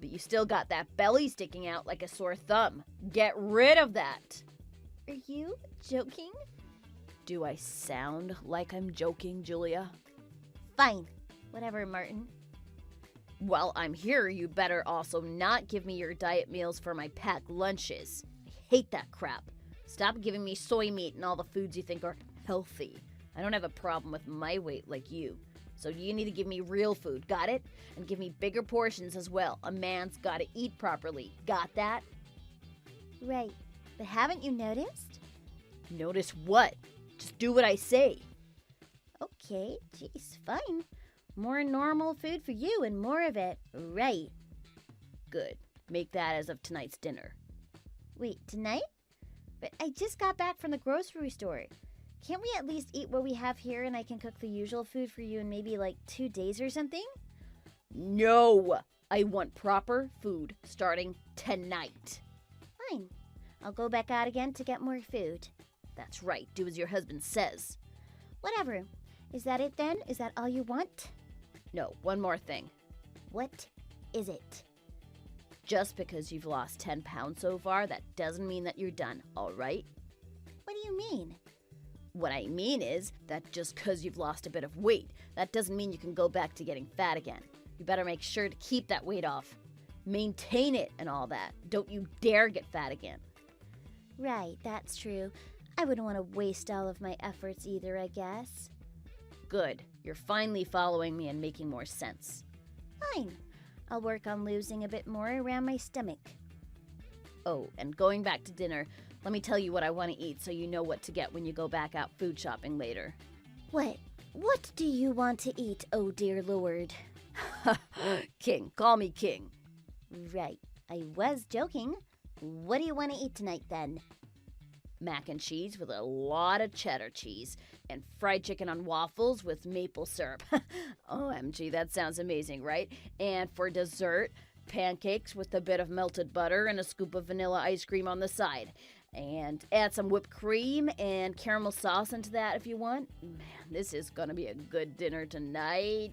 But you still got that belly sticking out like a sore thumb. Get rid of that. Are you joking? Do I sound like I'm joking, Julia? Fine. Whatever, Martin. While I'm here, you better also not give me your diet meals for my packed lunches. I hate that crap. Stop giving me soy meat and all the foods you think are healthy. I don't have a problem with my weight like you. So you need to give me real food, got it? And give me bigger portions as well. A man's gotta eat properly. Got that? Right. But haven't you noticed? Notice what? Just do what I say. Okay, geez, fine. More normal food for you and more of it. Right. Good. Make that as of tonight's dinner. Wait, tonight? But I just got back from the grocery store. Can't we at least eat what we have here and I can cook the usual food for you in maybe like 2 days or something? No! I want proper food starting tonight. Fine. I'll go back out again to get more food. That's right. Do as your husband says. Whatever. Is that it then? Is that all you want? No, one more thing. What is it? Just because you've lost 10 pounds so far, that doesn't mean that you're done, all right? What do you mean? What I mean is that just because you've lost a bit of weight, that doesn't mean you can go back to getting fat again. You better make sure to keep that weight off. Maintain it and all that. Don't you dare get fat again. Right, that's true. I wouldn't want to waste all of my efforts either, I guess. Good. You're finally following me and making more sense. Fine. I'll work on losing a bit more around my stomach. Oh, and going back to dinner, let me tell you what I want to eat so you know what to get when you go back out food shopping later. What? What do you want to eat, oh dear Lord? King. Call me King. Right. I was joking. What do you want to eat tonight then? Mac and cheese with a lot of cheddar cheese, and fried chicken on waffles with maple syrup. OMG, that sounds amazing, right? And for dessert, pancakes with a bit of melted butter and a scoop of vanilla ice cream on the side. And add some whipped cream and caramel sauce into that if you want. Man, this is gonna be a good dinner tonight.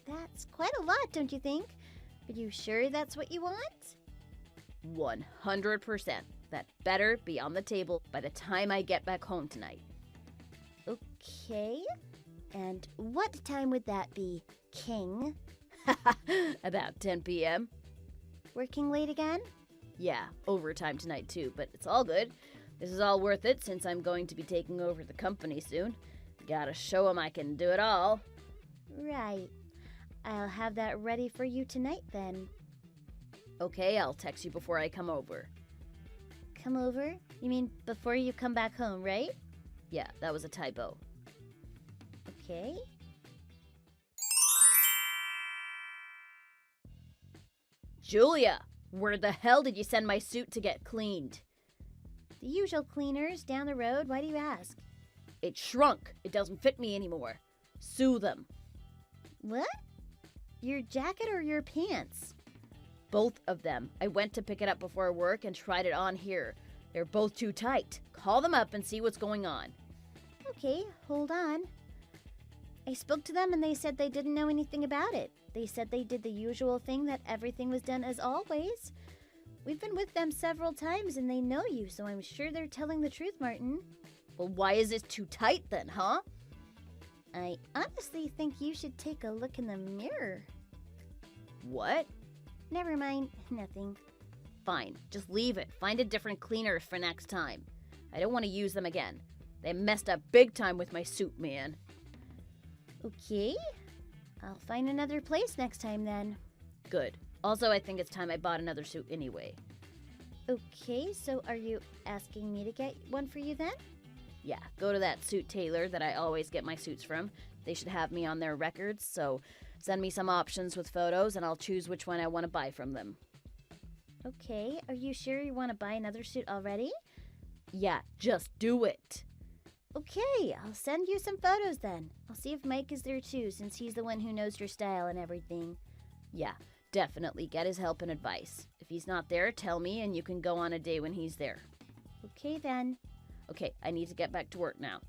That's quite a lot, don't you think? But you sure that's what you want? 100%. That better be on the table by the time I get back home tonight. Okay. And what time would that be, King? About 10 p.m. Working late again? Yeah, overtime tonight too, but it's all good. This is all worth it since I'm going to be taking over the company soon. Gotta show 'em I can do it all. Right. I'll have that ready for you tonight then. Okay, I'll text you before I come over. Come over? You mean before you come back home, right? Yeah, that was a typo. Okay. Julia, where the hell did you send my suit to get cleaned? The usual cleaners down the road. Why do you ask? It shrunk. It doesn't fit me anymore. Sue them. What? Your jacket or your pants? Both of them. I went to pick it up before work and tried it on here. They're both too tight. Call them up and see what's going on. Okay, hold on. I spoke to them and they said they didn't know anything about it. They said they did the usual thing, that everything was done as always. We've been with them several times and they know you, so I'm sure they're telling the truth, Martin. Well, why is it too tight then, huh? I honestly think you should take a look in the mirror. What? Never mind, nothing. Fine, just leave it. Find a different cleaner for next time. I don't want to use them again. They messed up big time with my suit, man. Okay, I'll find another place next time then. Good. Also, I think it's time I bought another suit anyway. Okay, so are you asking me to get one for you then? Yeah, go to that suit tailor that I always get my suits from. They should have me on their records, so send me some options with photos and I'll choose which one I want to buy from them. Okay, are you sure you want to buy another suit already? Yeah, just do it. Okay, I'll send you some photos then. I'll see if Mike is there too, since he's the one who knows your style and everything. Yeah, definitely get his help and advice. If he's not there, tell me and you can go on a day when he's there. Okay then. Okay, I need to get back to work now.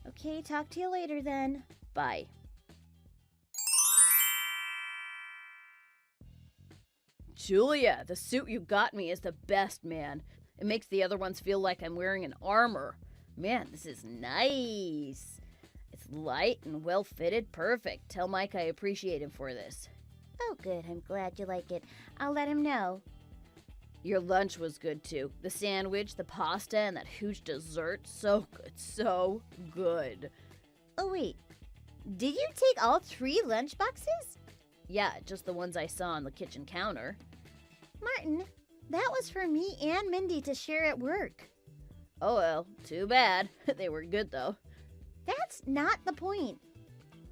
Okay, talk to you later then. Bye. Julia, the suit you got me is the best, man. It makes the other ones feel like I'm wearing an armor. Man, this is nice. It's light and well fitted. Perfect. Tell Mike I appreciate him for this. Oh good, I'm glad you like it. I'll let him know. Your lunch was good too. The sandwich, the pasta, and that huge dessert. So good, so good. Oh wait, did you take all 3 lunch boxes? Yeah, just the ones I saw on the kitchen counter. Martin, that was for me and Mindy to share at work. Oh well, too bad. They were good though. That's not the point.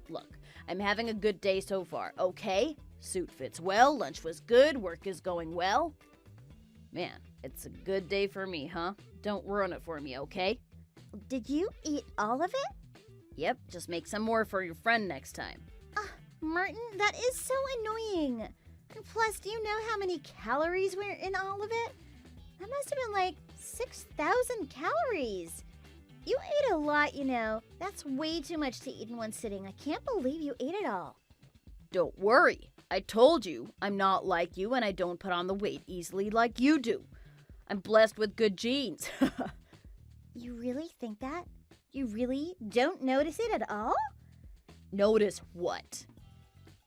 Look, I'm having a good day so far, okay? Suit fits well, lunch was good, work is going well. Man, it's a good day for me, huh? Don't ruin it for me, okay? Did you eat all of it? Yep, just make some more for your friend next time. Martin, that is so annoying. And plus, do you know how many calories were in all of it? That must have been like 6,000 calories. You ate a lot, you know. That's way too much to eat in one sitting. I can't believe you ate it all. Don't worry. I told you, I'm not like you and I don't put on the weight easily like you do. I'm blessed with good genes. You really think that? You really don't notice it at all? Notice what?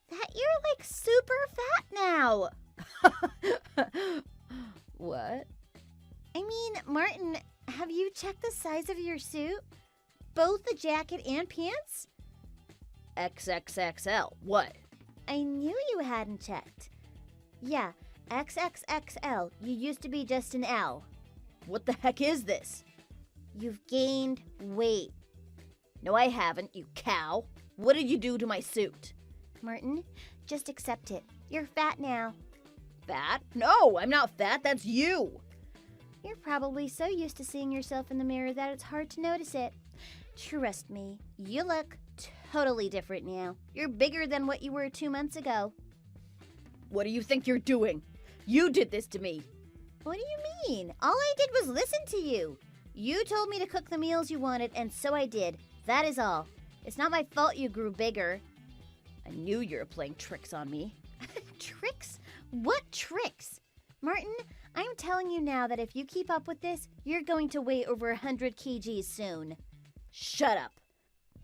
That you're like super fat now. What? I mean, Martin, have you checked the size of your suit? Both the jacket and pants? XXXL. What? I knew you hadn't checked. Yeah, XXXL. You used to be just an L. What the heck is this? You've gained weight. No, I haven't, you cow. What did you do to my suit? Martin, just accept it. You're fat now. Fat? No, I'm not fat. That's you. You're probably so used to seeing yourself in the mirror that it's hard to notice it. Trust me, you look totally different now. You're bigger than what you were 2 months ago. What do you think you're doing? You did this to me. What do you mean? All I did was listen to you. You told me to cook the meals you wanted, and so I did. That is all. It's not my fault you grew bigger. I knew you were playing tricks on me. Tricks? What tricks? Martin, I'm telling you now that if you keep up with this, you're going to weigh over 100 kgs soon. Shut up.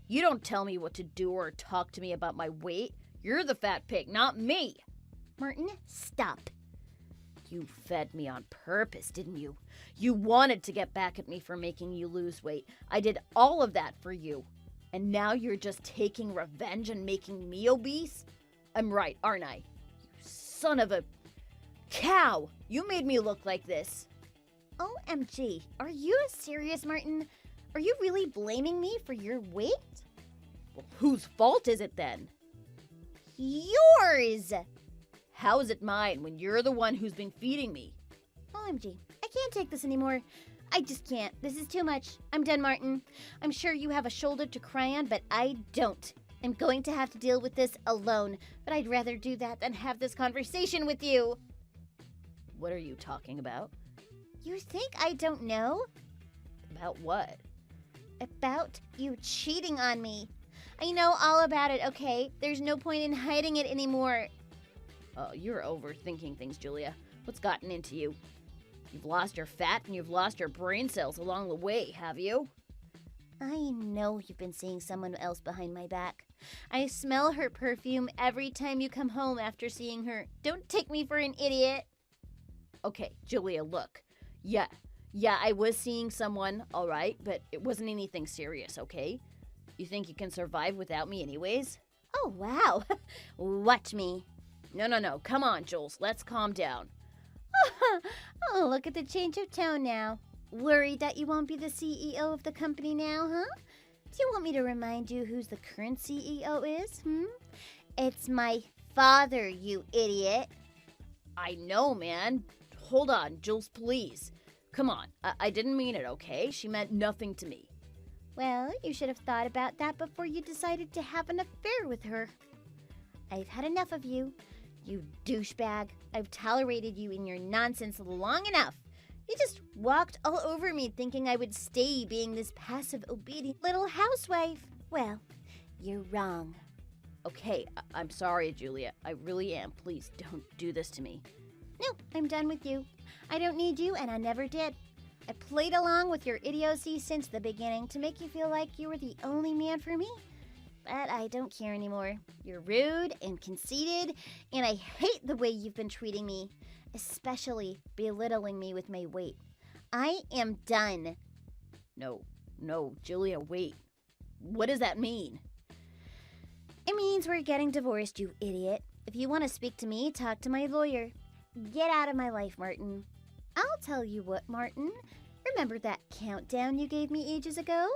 You don't tell me what to do or talk to me about my weight. You're the fat pig, not me. Martin, stop. You fed me on purpose, didn't you? You wanted to get back at me for making you lose weight. I did all of that for you. And now you're just taking revenge and making me obese? I'm right, aren't I? You son of a cow! You made me look like this. OMG, are you serious, Martin? Are you really blaming me for your weight? Well, whose fault is it then? Yours! How is it mine when you're the one who's been feeding me? OMG, I can't take this anymore. I just can't. This is too much. I'm done, Martin. I'm sure you have a shoulder to cry on, but I don't. I'm going to have to deal with this alone, but I'd rather do that than have this conversation with you. What are you talking about? You think I don't know? About what? About you cheating on me. I know all about it, okay? There's no point in hiding it anymore. Oh, you're overthinking things, Julia. What's gotten into you? You've lost your fat and you've lost your brain cells along the way, have you? I know you've been seeing someone else behind my back. I smell her perfume every time you come home after seeing her. Don't take me for an idiot. Okay, Julia, look. Yeah, I was seeing someone, all right, but it wasn't anything serious, okay? You think you can survive without me anyways? Oh, wow. Watch me. No. Come on, Jules. Let's calm down. Oh, look at the change of tone now. Worried that you won't be the CEO of the company now, huh? Do you want me to remind you who's the current CEO is, It's my father, you idiot. I know, man. Hold on, Jules, please. Come on. I didn't mean it, okay? She meant nothing to me. Well, you should have thought about that before you decided to have an affair with her. I've had enough of you, you douchebag. I've tolerated you in your nonsense long enough. You just walked all over me thinking I would stay being this passive, obedient little housewife. Well, you're wrong. Okay, I'm sorry, Julia. I really am. Please don't do this to me. No, I'm done with you. I don't need you, and I never did. I played along with your idiocy since the beginning to make you feel like you were the only man for me. But I don't care anymore. You're rude and conceited, and I hate the way you've been treating me, especially belittling me with my weight. I am done. No, Julia, wait. What does that mean? It means we're getting divorced, you idiot. If you want to speak to me, talk to my lawyer. Get out of my life, Martin. I'll tell you what, Martin. Remember that countdown you gave me ages ago?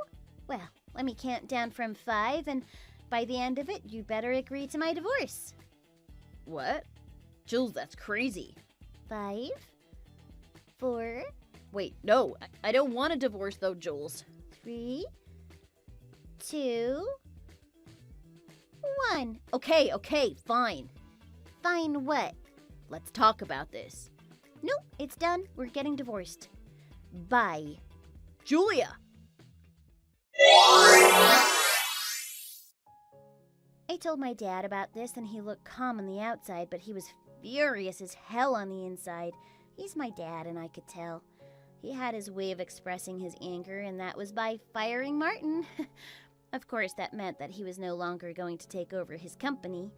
Well, let me count down from 5, and by the end of it, you better agree to my divorce. What? Jules, that's crazy. 5, 4, Wait, no, I don't want a divorce though, Jules. 3, 2, 1. Okay, fine. Fine what? Let's talk about this. Nope, it's done. We're getting divorced. Bye. Julia! I told my dad about this and he looked calm on the outside, but he was furious as hell on the inside. He's my dad and I could tell. He had his way of expressing his anger, and that was by firing Martin. Of course, that meant that he was no longer going to take over his company.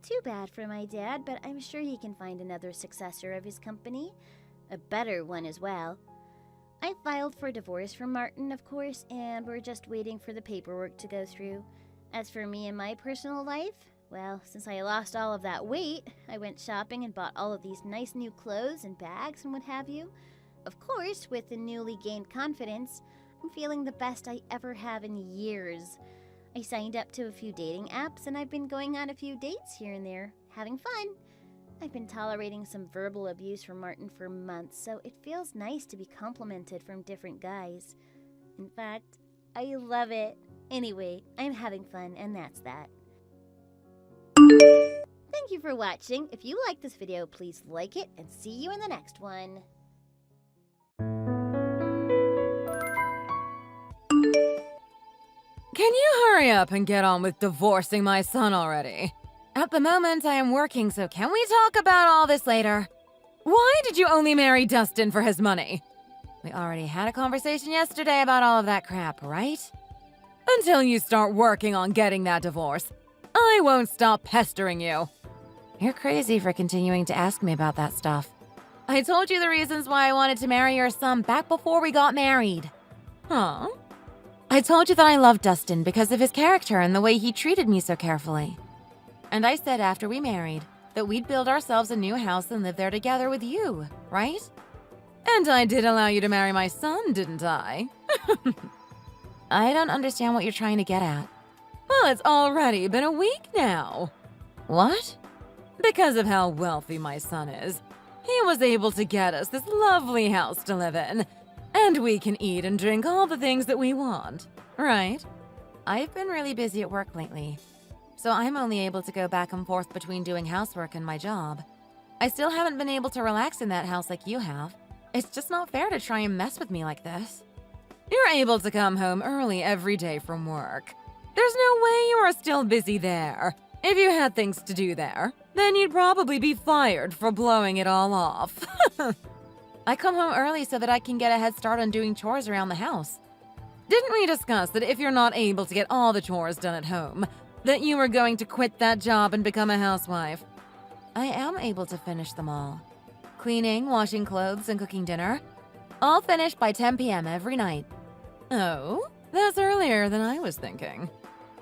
Too bad for my dad, but I'm sure he can find another successor of his company. A better one as well. I filed for divorce from Martin, of course, and we're just waiting for the paperwork to go through. As for me and my personal life, well, since I lost all of that weight, I went shopping and bought all of these nice new clothes and bags and what have you. Of course, with the newly gained confidence, I'm feeling the best I ever have in years. I signed up to a few dating apps and I've been going on a few dates here and there, having fun. I've been tolerating some verbal abuse from Martin for months, so it feels nice to be complimented from different guys. In fact, I love it. Anyway, I'm having fun, and that's that. Thank you for watching. If you like this video, please like it, and see you in the next one. Can you hurry up and get on with divorcing my son already? At the moment, I am working, so can we talk about all this later? Why did you only marry Dustin for his money? We already had a conversation yesterday about all of that crap, right? Until you start working on getting that divorce, I won't stop pestering you. You're crazy for continuing to ask me about that stuff. I told you the reasons why I wanted to marry your son back before we got married. Huh? I told you that I loved Dustin because of his character and the way he treated me so carefully. And I said after we married that we'd build ourselves a new house and live there together with you, right? And I did allow you to marry my son, didn't I? I don't understand what you're trying to get at. Well, it's already been a week now. What? Because of how wealthy my son is, he was able to get us this lovely house to live in. And we can eat and drink all the things that we want, right? I've been really busy at work lately, so I'm only able to go back and forth between doing housework and my job. I still haven't been able to relax in that house like you have. It's just not fair to try and mess with me like this. You're able to come home early every day from work. There's no way you are still busy there. If you had things to do there, then you'd probably be fired for blowing it all off. I come home early so that I can get a head start on doing chores around the house. Didn't we discuss that if you're not able to get all the chores done at home, that you were going to quit that job and become a housewife? I am able to finish them all. Cleaning, washing clothes, and cooking dinner. All finished by 10 p.m. every night. Oh, that's earlier than I was thinking.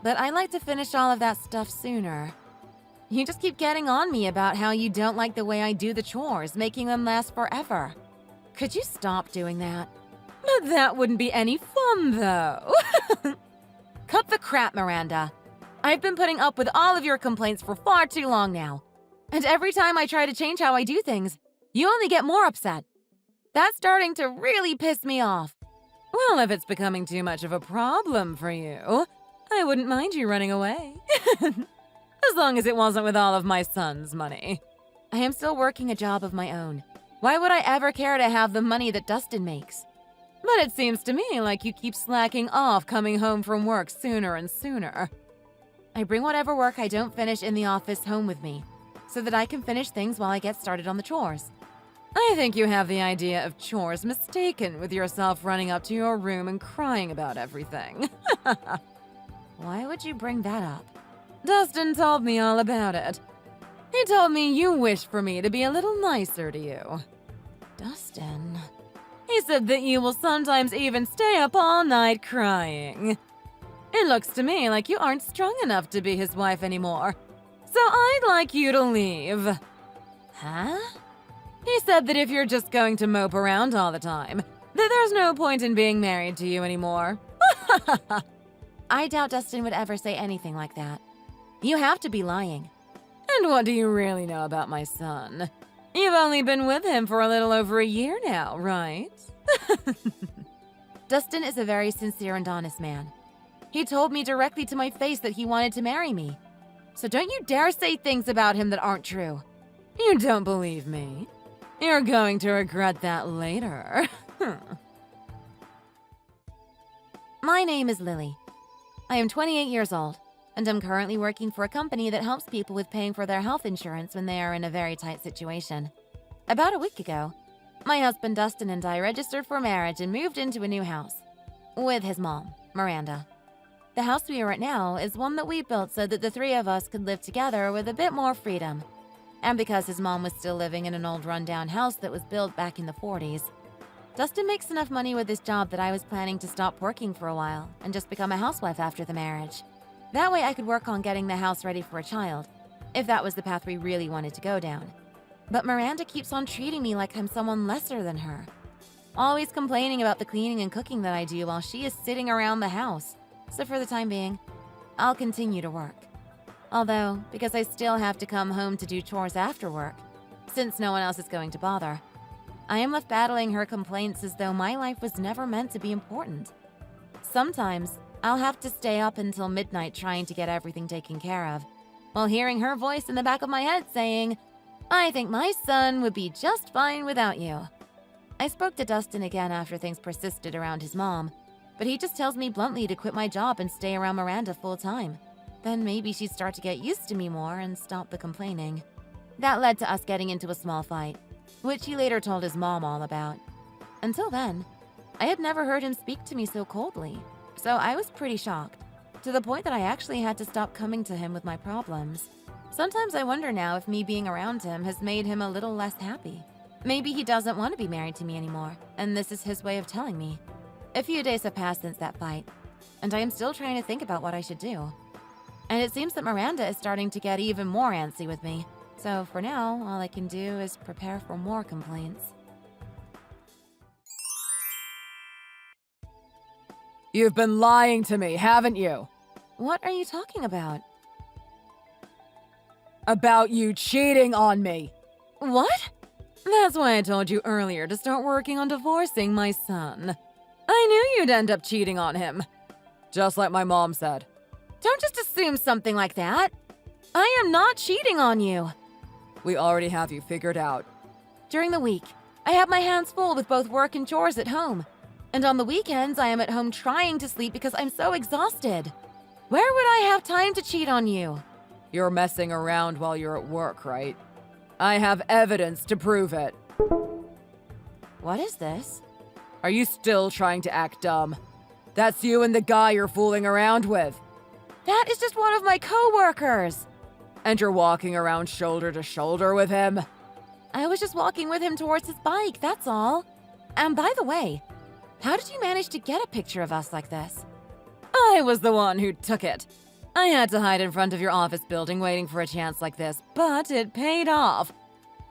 But I like to finish all of that stuff sooner. You just keep getting on me about how you don't like the way I do the chores, making them last forever. Could you stop doing that? But that wouldn't be any fun, though. Cut the crap, Miranda. I've been putting up with all of your complaints for far too long now. And every time I try to change how I do things, you only get more upset. That's starting to really piss me off. Well, if it's becoming too much of a problem for you, I wouldn't mind you running away. As long as it wasn't with all of my son's money. I am still working a job of my own. Why would I ever care to have the money that Dustin makes? But it seems to me like you keep slacking off coming home from work sooner and sooner. I bring whatever work I don't finish in the office home with me, so that I can finish things while I get started on the chores. I think you have the idea of chores mistaken with yourself running up to your room and crying about everything. Why would you bring that up? Dustin told me all about it. He told me you wish for me to be a little nicer to you. Dustin? He said that you will sometimes even stay up all night crying. It looks to me like you aren't strong enough to be his wife anymore. So I'd like you to leave. Huh? He said that if you're just going to mope around all the time, that there's no point in being married to you anymore. I doubt Dustin would ever say anything like that. You have to be lying. And what do you really know about my son? You've only been with him for a little over a year now, right? Dustin is a very sincere and honest man. He told me directly to my face that he wanted to marry me. So don't you dare say things about him that aren't true. You don't believe me? You're going to regret that later. My name is Lily. I am 28 years old, and I'm currently working for a company that helps people with paying for their health insurance when they are in a very tight situation. About a week ago, my husband Dustin and I registered for marriage and moved into a new house. With his mom, Miranda. The house we are at now is one that we built so that the three of us could live together with a bit more freedom. And because his mom was still living in an old rundown house that was built back in the 40s. Dustin makes enough money with his job that I was planning to stop working for a while and just become a housewife after the marriage. That way I could work on getting the house ready for a child, if that was the path we really wanted to go down. But Miranda keeps on treating me like I'm someone lesser than her. Always complaining about the cleaning and cooking that I do while she is sitting around the house. So for the time being, I'll continue to work. Although, because I still have to come home to do chores after work, since no one else is going to bother, I am left battling her complaints as though my life was never meant to be important. Sometimes, I'll have to stay up until midnight trying to get everything taken care of, while hearing her voice in the back of my head saying, "I think my son would be just fine without you." I spoke to Dustin again after things persisted around his mom, but he just tells me bluntly to quit my job and stay around Miranda full time. Then maybe she'd start to get used to me more and stop the complaining. That led to us getting into a small fight, which he later told his mom all about. Until then, I had never heard him speak to me so coldly, so I was pretty shocked, to the point that I actually had to stop coming to him with my problems. Sometimes I wonder now if me being around him has made him a little less happy. Maybe he doesn't want to be married to me anymore, and this is his way of telling me. A few days have passed since that fight, and I am still trying to think about what I should do. And it seems that Miranda is starting to get even more antsy with me. So for now, all I can do is prepare for more complaints. You've been lying to me, haven't you? What are you talking about? About you cheating on me. What? That's why I told you earlier to start working on divorcing my son. I knew you'd end up cheating on him. Just like my mom said. Don't just assume something like that. I am not cheating on you. We already have you figured out. During the week, I have my hands full with both work and chores at home. And on the weekends, I am at home trying to sleep because I'm so exhausted. Where would I have time to cheat on you? You're messing around while you're at work, right? I have evidence to prove it. What is this? Are you still trying to act dumb? That's you and the guy you're fooling around with. That is just one of my coworkers. And you're walking around shoulder to shoulder with him? I was just walking with him towards his bike, that's all. And by the way, how did you manage to get a picture of us like this? I was the one who took it. I had to hide in front of your office building waiting for a chance like this, but it paid off.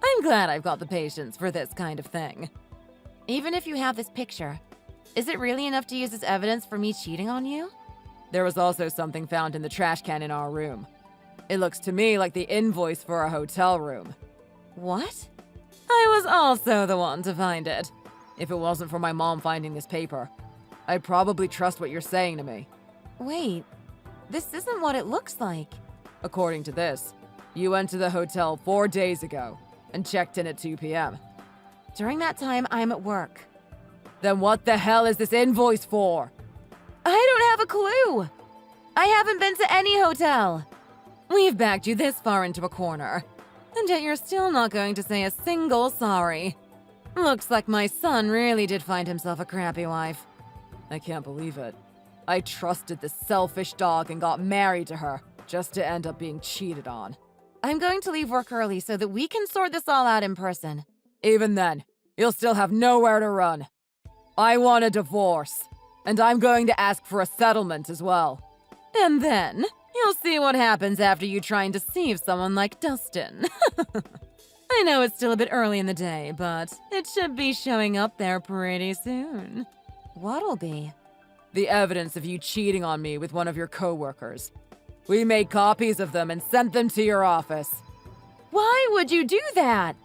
I'm glad I've got the patience for this kind of thing. Even if you have this picture, is it really enough to use as evidence for me cheating on you? There was also something found in the trash can in our room. It looks to me like the invoice for a hotel room. What? I was also the one to find it. If it wasn't for my mom finding this paper, I'd probably trust what you're saying to me. Wait, this isn't what it looks like. According to this, you went to the hotel 4 days ago and checked in at 2 p.m. During that time, I'm at work. Then what the hell is this invoice for? I don't have a clue. I haven't been to any hotel. We've backed you this far into a corner, and yet you're still not going to say a single sorry. Looks like my son really did find himself a crappy wife. I can't believe it. I trusted this selfish dog and got married to her, just to end up being cheated on. I'm going to leave work early so that we can sort this all out in person. Even then, you'll still have nowhere to run. I want a divorce, and I'm going to ask for a settlement as well. And then, you'll see what happens after you try and deceive someone like Dustin. I know it's still a bit early in the day, but it should be showing up there pretty soon. What'll be? The evidence of you cheating on me with one of your coworkers. We made copies of them and sent them to your office. Why would you do that?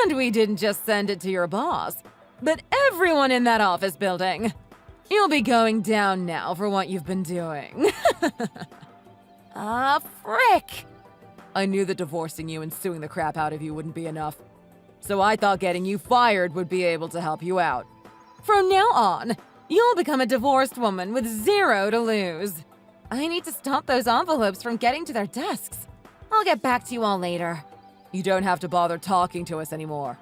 And we didn't just send it to your boss, but everyone in that office building. You'll be going down now for what you've been doing. Frick! I knew that divorcing you and suing the crap out of you wouldn't be enough. So I thought getting you fired would be able to help you out. From now on, you'll become a divorced woman with 0 to lose. I need to stop those envelopes from getting to their desks. I'll get back to you all later. You don't have to bother talking to us anymore.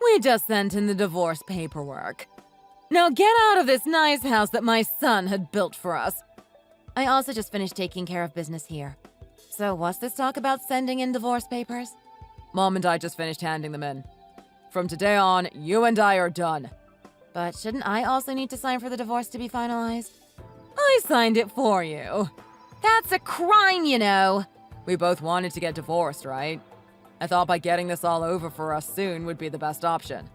We just sent in the divorce paperwork. Now get out of this nice house that my son had built for us. I also just finished taking care of business here. So what's this talk about sending in divorce papers? Mom and I just finished handing them in. From today on, you and I are done. But shouldn't I also need to sign for the divorce to be finalized? I signed it for you. That's a crime, you know. We both wanted to get divorced, right? I thought by getting this all over for us soon would be the best option.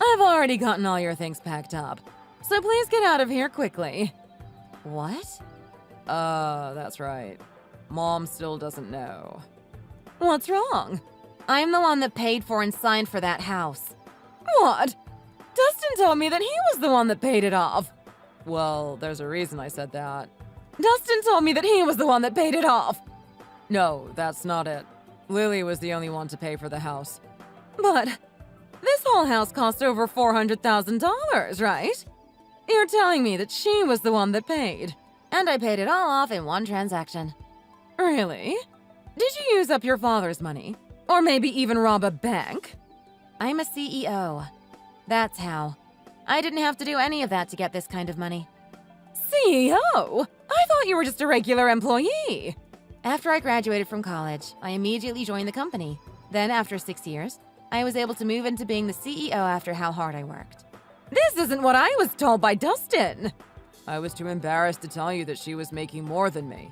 I've already gotten all your things packed up, so please get out of here quickly. What? That's right. Mom still doesn't know. What's wrong? I'm the one that paid for and signed for that house. What? Dustin told me that he was the one that paid it off. Well, there's a reason I said that. Dustin told me that he was the one that paid it off. No, that's not it. Lily was the only one to pay for the house. But this whole house cost over $400,000, right? You're telling me that she was the one that paid. And I paid it all off in one transaction. Really? Did you use up your father's money? Or maybe even rob a bank? I'm a CEO. That's how. I didn't have to do any of that to get this kind of money. CEO? I thought you were just a regular employee. After I graduated from college, I immediately joined the company. Then, after 6 years, I was able to move into being the CEO after how hard I worked. This isn't what I was told by Dustin. I was too embarrassed to tell you that she was making more than me.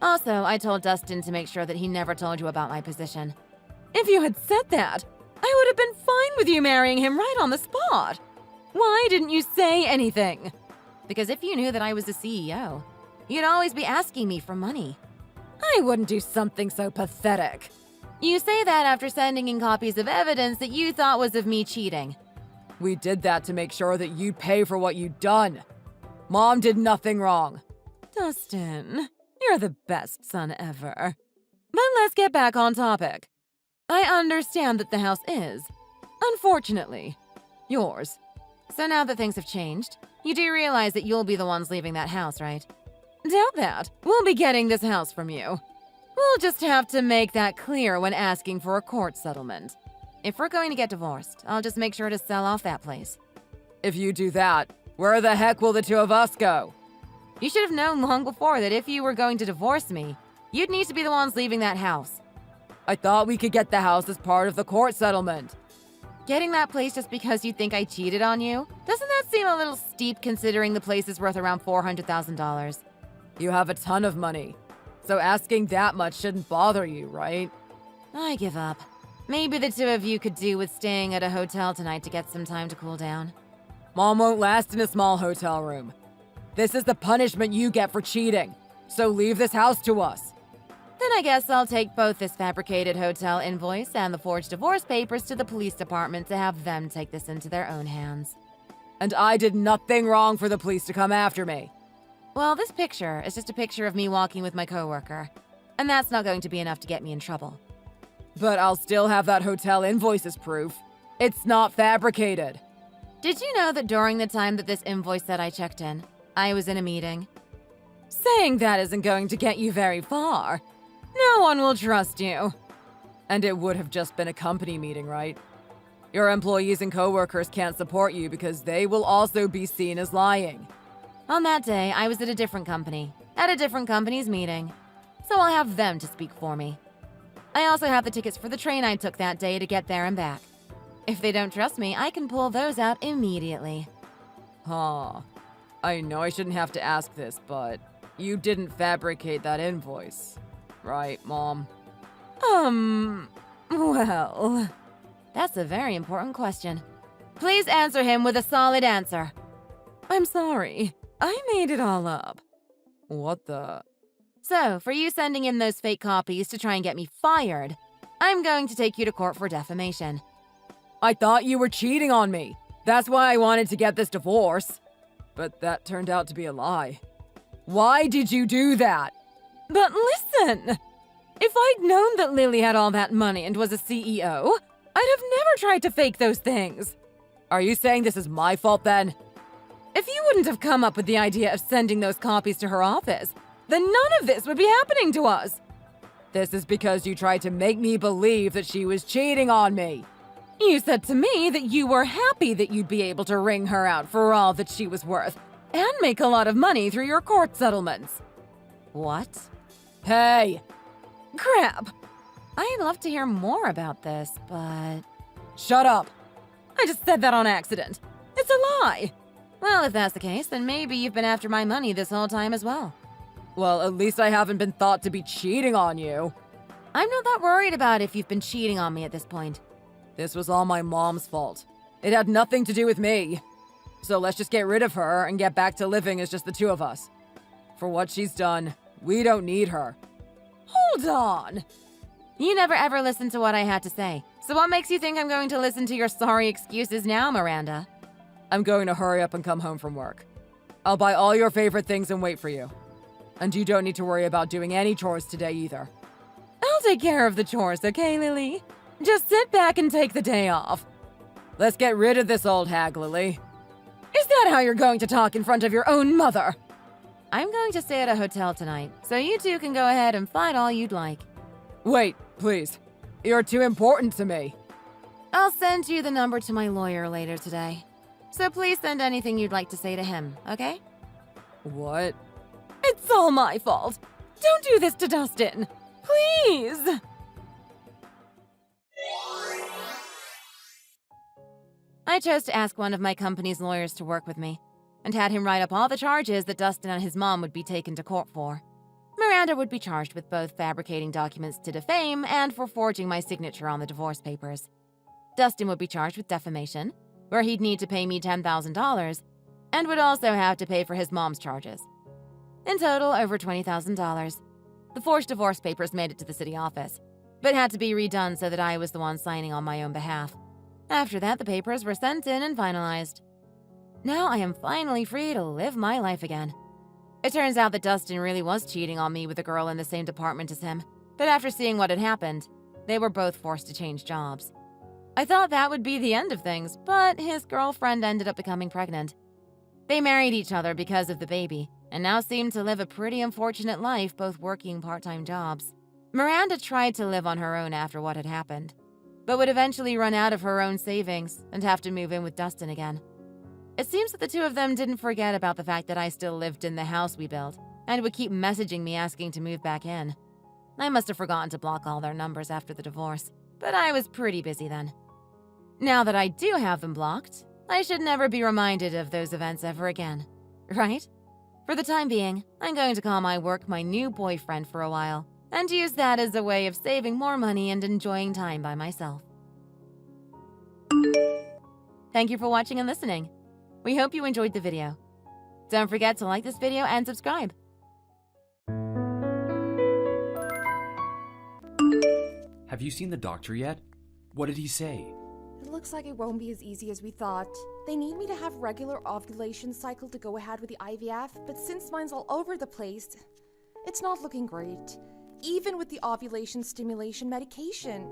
Also, I told Dustin to make sure that he never told you about my position. If you had said that, I would have been fine with you marrying him right on the spot. Why didn't you say anything? Because if you knew that I was the CEO, you'd always be asking me for money. I wouldn't do something so pathetic. You say that after sending in copies of evidence that you thought was of me cheating. We did that to make sure that you'd pay for what you'd done. Mom did nothing wrong. Dustin, you're the best son ever. But let's get back on topic. I understand that the house is, unfortunately, yours. So now that things have changed, you do realize that you'll be the ones leaving that house, right? Doubt that. We'll be getting this house from you. We'll just have to make that clear when asking for a court settlement. If we're going to get divorced, I'll just make sure to sell off that place. If you do that, where the heck will the two of us go? You should have known long before that if you were going to divorce me, you'd need to be the ones leaving that house. I thought we could get the house as part of the court settlement. Getting that place just because you think I cheated on you? Doesn't that seem a little steep considering the place is worth around $400,000? You have a ton of money, so asking that much shouldn't bother you, right? I give up. Maybe the two of you could do with staying at a hotel tonight to get some time to cool down. Mom won't last in a small hotel room. This is the punishment you get for cheating, so leave this house to us. Then I guess I'll take both this fabricated hotel invoice and the forged divorce papers to the police department to have them take this into their own hands. And I did nothing wrong for the police to come after me. Well, this picture is just a picture of me walking with my coworker, and that's not going to be enough to get me in trouble. But I'll still have that hotel invoice as proof. It's not fabricated. Did you know that during the time that this invoice said I checked in, I was in a meeting? Saying that isn't going to get you very far. No one will trust you. And it would have just been a company meeting, right? Your employees and coworkers can't support you because they will also be seen as lying. On that day, I was at a different company, at a different company's meeting, so I'll have them to speak for me. I also have the tickets for the train I took that day to get there and back. If they don't trust me, I can pull those out immediately. Huh. I know I shouldn't have to ask this, but you didn't fabricate that invoice, right, Mom? Well, that's a very important question. Please answer him with a solid answer. I'm sorry. I made it all up. What the? So, for you sending in those fake copies to try and get me fired, I'm going to take you to court for defamation. I thought you were cheating on me. That's why I wanted to get this divorce. But that turned out to be a lie. Why did you do that? But listen! If I'd known that Lily had all that money and was a CEO, I'd have never tried to fake those things. Are you saying this is my fault then? If you wouldn't have come up with the idea of sending those copies to her office, then none of this would be happening to us. This is because you tried to make me believe that she was cheating on me. You said to me that you were happy that you'd be able to wring her out for all that she was worth and make a lot of money through your court settlements. What? Hey! Crap! I'd love to hear more about this, but... Shut up! I just said that on accident. It's a lie! Well, if that's the case, then maybe you've been after my money this whole time as well. Well, at least I haven't been thought to be cheating on you. I'm not that worried about if you've been cheating on me at this point. This was all my mom's fault. It had nothing to do with me. So let's just get rid of her and get back to living as just the two of us. For what she's done, we don't need her. Hold on! You never ever listened to what I had to say. So what makes you think I'm going to listen to your sorry excuses now, Miranda? I'm going to hurry up and come home from work. I'll buy all your favorite things and wait for you. And you don't need to worry about doing any chores today either. I'll take care of the chores, okay, Lily? Just sit back and take the day off. Let's get rid of this old hag, Lily. Is that how you're going to talk in front of your own mother? I'm going to stay at a hotel tonight, so you two can go ahead and fight all you'd like. Wait, please. You're too important to me. I'll send you the number to my lawyer later today. So please send anything you'd like to say to him, okay? What? It's all my fault. Don't do this to Dustin. Please! I chose to ask one of my company's lawyers to work with me, and had him write up all the charges that Dustin and his mom would be taken to court for. Miranda would be charged with both fabricating documents to defame and for forging my signature on the divorce papers. Dustin would be charged with defamation, where he'd need to pay me $10,000, and would also have to pay for his mom's charges. In total, over $20,000. The forged divorce papers made it to the city office, but had to be redone so that I was the one signing on my own behalf. After that, the papers were sent in and finalized. Now I am finally free to live my life again. It turns out that Dustin really was cheating on me with a girl in the same department as him, but after seeing what had happened, they were both forced to change jobs. I thought that would be the end of things, but his girlfriend ended up becoming pregnant. They married each other because of the baby, and now seem to live a pretty unfortunate life, both working part-time jobs. Miranda tried to live on her own after what had happened. but would eventually run out of her own savings and have to move in with Dustin again. It seems that the two of them didn't forget about the fact that I still lived in the house we built and would keep messaging me asking to move back in. I must have forgotten to block all their numbers after the divorce, but I was pretty busy then. Now that I do have them blocked, I should never be reminded of those events ever again, right? For the time being, I'm going to call my work my new boyfriend for a while and use that as a way of saving more money and enjoying time by myself. Thank you for watching and listening. We hope you enjoyed the video. Don't forget to like this video and subscribe. Have you seen the doctor yet? What did he say? It looks like it won't be as easy as we thought. They need me to have regular ovulation cycle to go ahead with the IVF, but since mine's all over the place, it's not looking great. Even with the ovulation stimulation medication.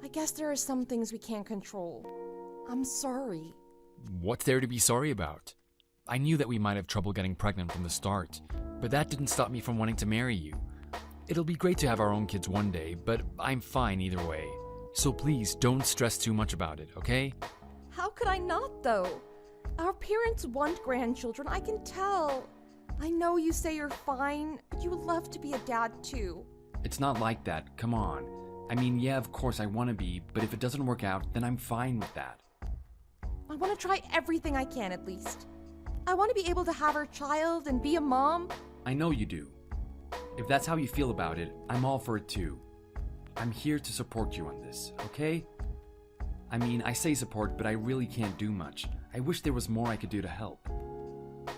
I guess there are some things we can't control. I'm sorry. What's there to be sorry about? I knew that we might have trouble getting pregnant from the start, but that didn't stop me from wanting to marry you. It'll be great to have our own kids one day, but I'm fine either way. So please don't stress too much about it, okay? How could I not, though? Our parents want grandchildren, I can tell. I know you say you're fine, but you would love to be a dad too. It's not like that, come on. I mean, yeah, of course I want to be, but if it doesn't work out, then I'm fine with that. I want to try everything I can at least. I want to be able to have our child and be a mom. I know you do. If that's how you feel about it, I'm all for it too. I'm here to support you on this, okay? I mean, I say support, but I really can't do much. I wish there was more I could do to help.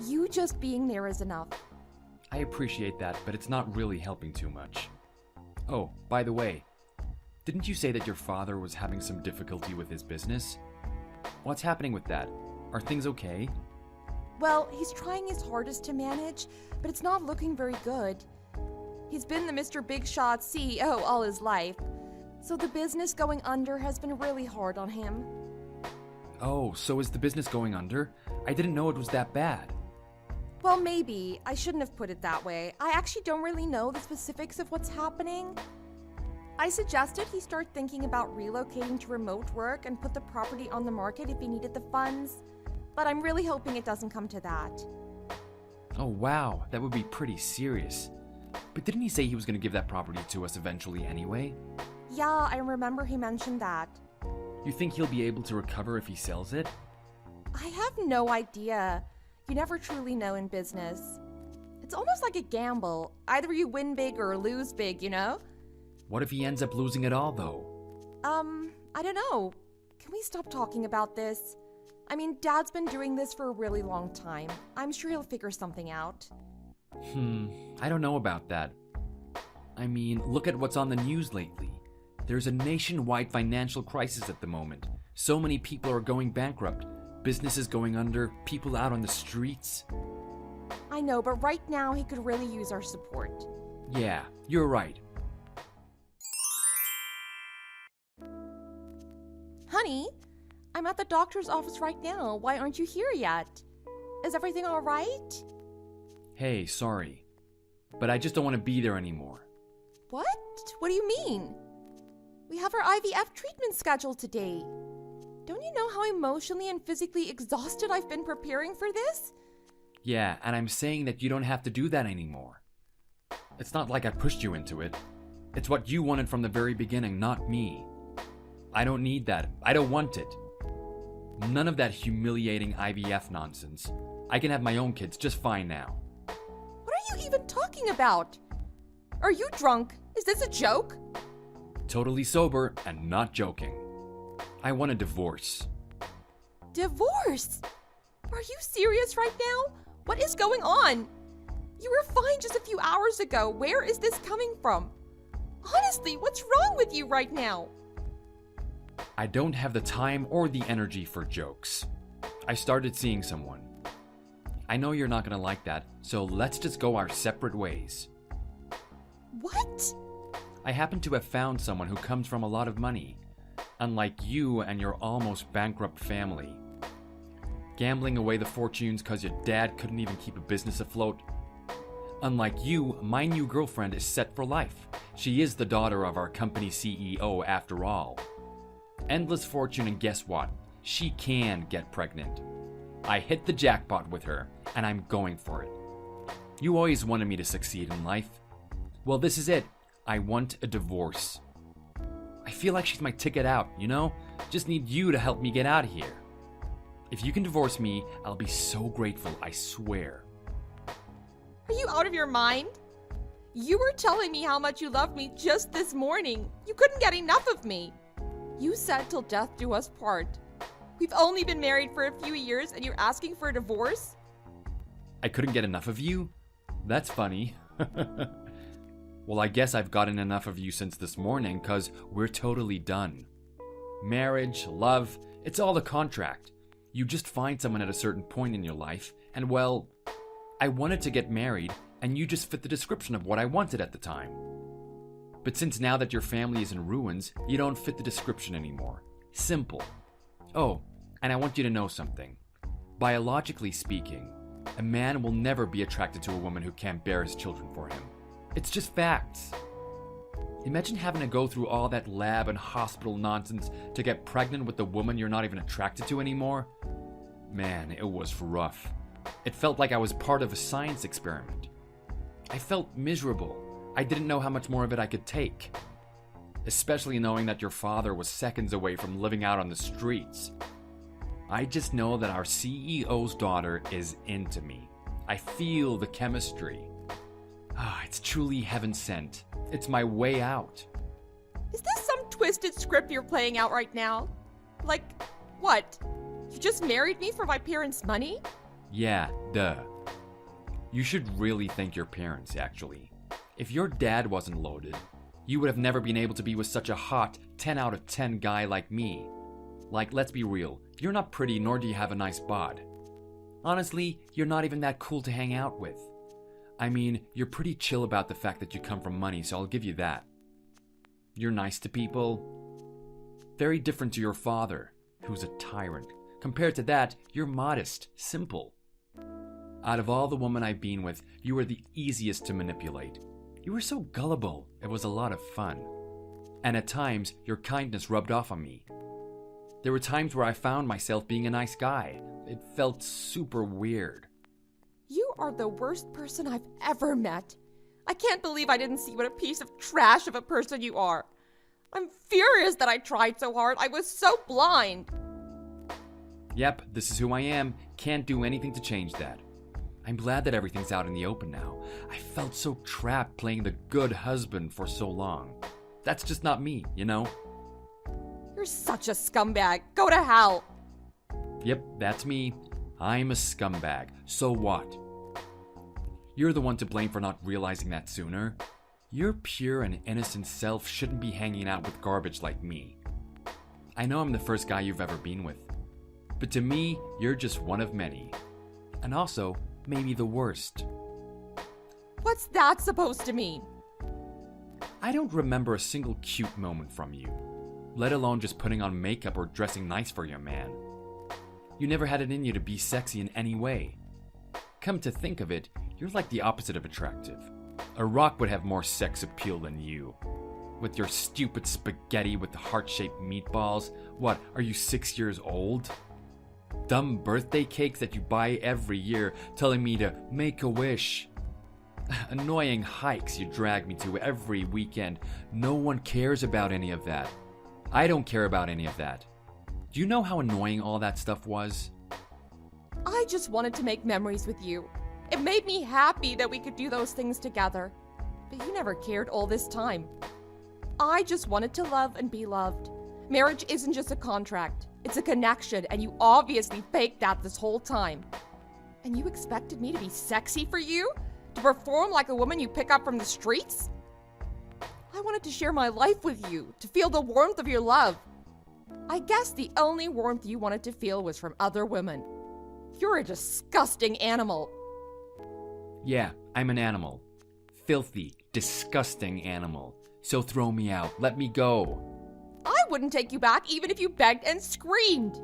You just being there is enough. I appreciate that, but it's not really helping too much. Oh, by the way, didn't you say that your father was having some difficulty with his business? What's happening with that? Are things okay? Well, he's trying his hardest to manage, but it's not looking very good. He's been the Mr. Big Shot CEO all his life, so the business going under has been really hard on him. Oh, so is the business going under? I didn't know it was that bad. Well, maybe. I shouldn't have put it that way. I actually don't really know the specifics of what's happening. I suggested he start thinking about relocating to remote work and put the property on the market if he needed the funds, but I'm really hoping it doesn't come to that. Oh wow, that would be pretty serious. But didn't he say he was going to give that property to us eventually anyway? Yeah, I remember he mentioned that. You think he'll be able to recover if he sells it? I have no idea. You never truly know in business. It's almost like a gamble. Either you win big or lose big, you know? What if he ends up losing it all, though? I don't know. Can we stop talking about this? I mean, Dad's been doing this for a really long time. I'm sure he'll figure something out. I don't know about that. I mean, look at what's on the news lately. There's a nationwide financial crisis at the moment. So many people are going bankrupt. Businesses going under, people out on the streets. I know, but right now he could really use our support. Yeah, you're right. Honey, I'm at the doctor's office right now. Why aren't you here yet? Is everything all right? Hey, sorry. But I just don't want to be there anymore. What? What do you mean? We have our IVF treatment scheduled today. Don't you know how emotionally and physically exhausted I've been preparing for this? Yeah, and I'm saying that you don't have to do that anymore. It's not like I pushed you into it. It's what you wanted from the very beginning, not me. I don't need that. I don't want it. None of that humiliating IVF nonsense. I can have my own kids just fine now. What are you even talking about? Are you drunk? Is this a joke? Totally sober and not joking. I want a divorce. Divorce? Are you serious right now? What is going on? You were fine just a few hours ago. Where is this coming from? Honestly, what's wrong with you right now? I don't have the time or the energy for jokes. I started seeing someone. I know you're not gonna like that, so let's just go our separate ways. What? I happen to have found someone who comes from a lot of money, unlike you and your almost bankrupt family. Gambling away the fortunes cause your dad couldn't even keep a business afloat. Unlike you, my new girlfriend is set for life. She is the daughter of our company CEO after all. Endless fortune, and guess what? She can get pregnant. I hit the jackpot with her, and I'm going for it. You always wanted me to succeed in life. Well, this is it. I want a divorce. I feel like she's my ticket out, you know? Just need you to help me get out of here. If you can divorce me, I'll be so grateful, I swear. Are you out of your mind? You were telling me how much you loved me just this morning. You couldn't get enough of me. You said till death do us part. We've only been married for a few years and you're asking for a divorce? I couldn't get enough of you? That's funny. Well, I guess I've gotten enough of you since this morning, 'cause we're totally done. Marriage, love, it's all a contract. You just find someone at a certain point in your life, and well, I wanted to get married, and you just fit the description of what I wanted at the time. But since now that your family is in ruins, you don't fit the description anymore. Simple. Oh, and I want you to know something. Biologically speaking, a man will never be attracted to a woman who can't bear his children for him. It's just facts. Imagine having to go through all that lab and hospital nonsense to get pregnant with the woman you're not even attracted to anymore. Man, it was rough. It felt like I was part of a science experiment. I felt miserable. I didn't know how much more of it I could take. Especially knowing that your father was seconds away from living out on the streets. I just know that our CEO's daughter is into me. I feel the chemistry. It's truly heaven sent. It's my way out. Is this some twisted script you're playing out right now? Like, what? You just married me for my parents' money? Yeah, duh. You should really thank your parents, actually. If your dad wasn't loaded, you would have never been able to be with such a hot 10 out of 10 guy like me. Like, let's be real, you're not pretty nor do you have a nice bod. Honestly, you're not even that cool to hang out with. I mean, you're pretty chill about the fact that you come from money, so I'll give you that. You're nice to people. Very different to your father, who's a tyrant. Compared to that, you're modest, simple. Out of all the women I've been with, you were the easiest to manipulate. You were so gullible, it was a lot of fun. And at times, your kindness rubbed off on me. There were times where I found myself being a nice guy. It felt super weird. You are the worst person I've ever met. I can't believe I didn't see what a piece of trash of a person you are. I'm furious that I tried so hard. I was so blind. Yep, this is who I am. Can't do anything to change that. I'm glad that everything's out in the open now. I felt so trapped playing the good husband for so long. That's just not me, you know? You're such a scumbag. Go to hell. Yep, that's me. I'm a scumbag. So what? You're the one to blame for not realizing that sooner. Your pure and innocent self shouldn't be hanging out with garbage like me. I know I'm the first guy you've ever been with, but to me, you're just one of many. And also, maybe the worst. What's that supposed to mean? I don't remember a single cute moment from you, let alone just putting on makeup or dressing nice for your man. You never had it in you to be sexy in any way. Come to think of it, you're like the opposite of attractive. A rock would have more sex appeal than you. With your stupid spaghetti with the heart-shaped meatballs. What, are you 6 years old? Dumb birthday cakes that you buy every year telling me to make a wish. Annoying hikes you drag me to every weekend. No one cares about any of that. I don't care about any of that. Do you know how annoying all that stuff was? I just wanted to make memories with you. It made me happy that we could do those things together. But you never cared all this time. I just wanted to love and be loved. Marriage isn't just a contract. It's a connection, and you obviously faked that this whole time. And you expected me to be sexy for you? To perform like a woman you pick up from the streets? I wanted to share my life with you, to feel the warmth of your love. I guess the only warmth you wanted to feel was from other women. You're a disgusting animal. Yeah, I'm an animal. Filthy, disgusting animal. So throw me out. Let me go. I wouldn't take you back even if you begged and screamed.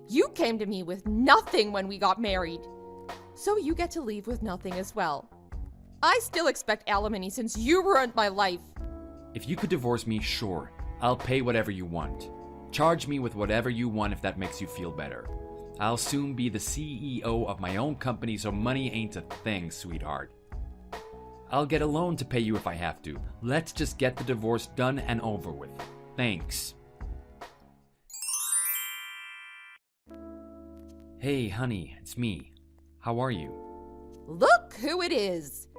You came to me with nothing when we got married. So you get to leave with nothing as well. I still expect alimony since you ruined my life. If you could divorce me, sure. I'll pay whatever you want. Charge me with whatever you want if that makes you feel better. I'll soon be the CEO of my own company, so money ain't a thing, sweetheart. I'll get a loan to pay you if I have to. Let's just get the divorce done and over with. Thanks. Hey, honey, it's me. How are you? Look who it is!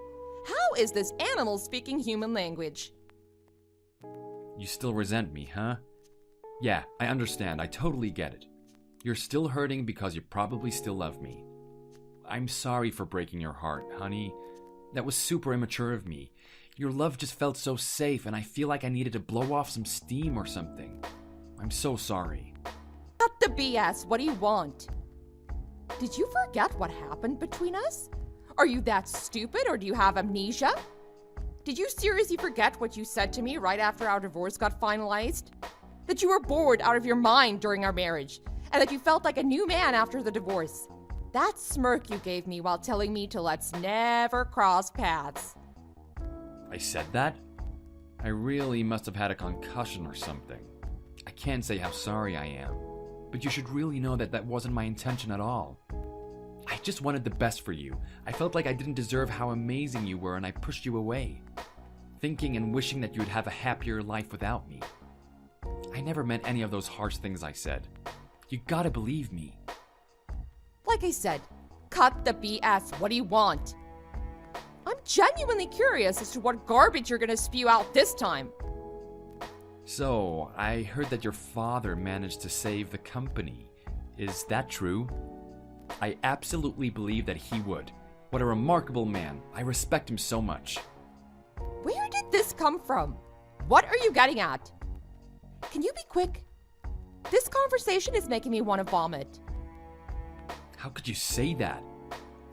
How is this animal speaking human language? You still resent me, huh? Yeah, I understand. I totally get it. You're still hurting because you probably still love me. I'm sorry for breaking your heart, honey. That was super immature of me. Your love just felt so safe, and I feel like I needed to blow off some steam or something. I'm so sorry. Cut the BS. What do you want? Did you forget what happened between us? Are you that stupid, or do you have amnesia? Did you seriously forget what you said to me right after our divorce got finalized? That you were bored out of your mind during our marriage, and that you felt like a new man after the divorce. That smirk you gave me while telling me to let's never cross paths. I said that? I really must have had a concussion or something. I can't say how sorry I am, but you should really know that that wasn't my intention at all. I just wanted the best for you. I felt like I didn't deserve how amazing you were, and I pushed you away, thinking and wishing that you'd have a happier life without me. I never meant any of those harsh things I said. You gotta believe me. Like I said, cut the BS. What do you want? I'm genuinely curious as to what garbage you're gonna spew out this time. So, I heard that your father managed to save the company. Is that true? I absolutely believe that he would. What a remarkable man. I respect him so much. Where did this come from? What are you getting at? Can you be quick? This conversation is making me want to vomit. How could you say that?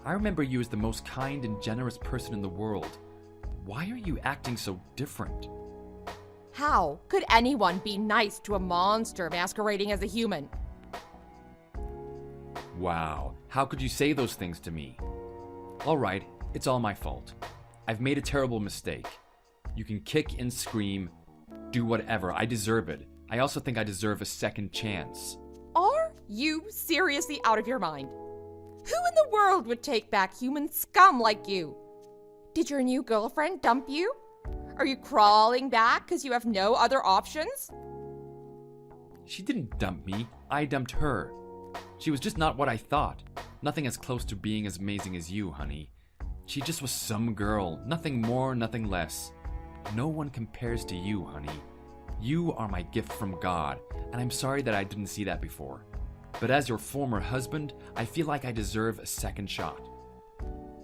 I remember you as the most kind and generous person in the world. Why are you acting so different? How could anyone be nice to a monster masquerading as a human? Wow, how could you say those things to me? Alright, it's all my fault. I've made a terrible mistake. You can kick and scream, do whatever, I deserve it. I also think I deserve a second chance. Are you seriously out of your mind? Who in the world would take back human scum like you? Did your new girlfriend dump you? Are you crawling back because you have no other options? She didn't dump me, I dumped her. She was just not what I thought. Nothing as close to being as amazing as you, honey. She just was some girl, nothing more, nothing less. No one compares to you, honey. You are my gift from God, and I'm sorry that I didn't see that before. But as your former husband, I feel like I deserve a second shot.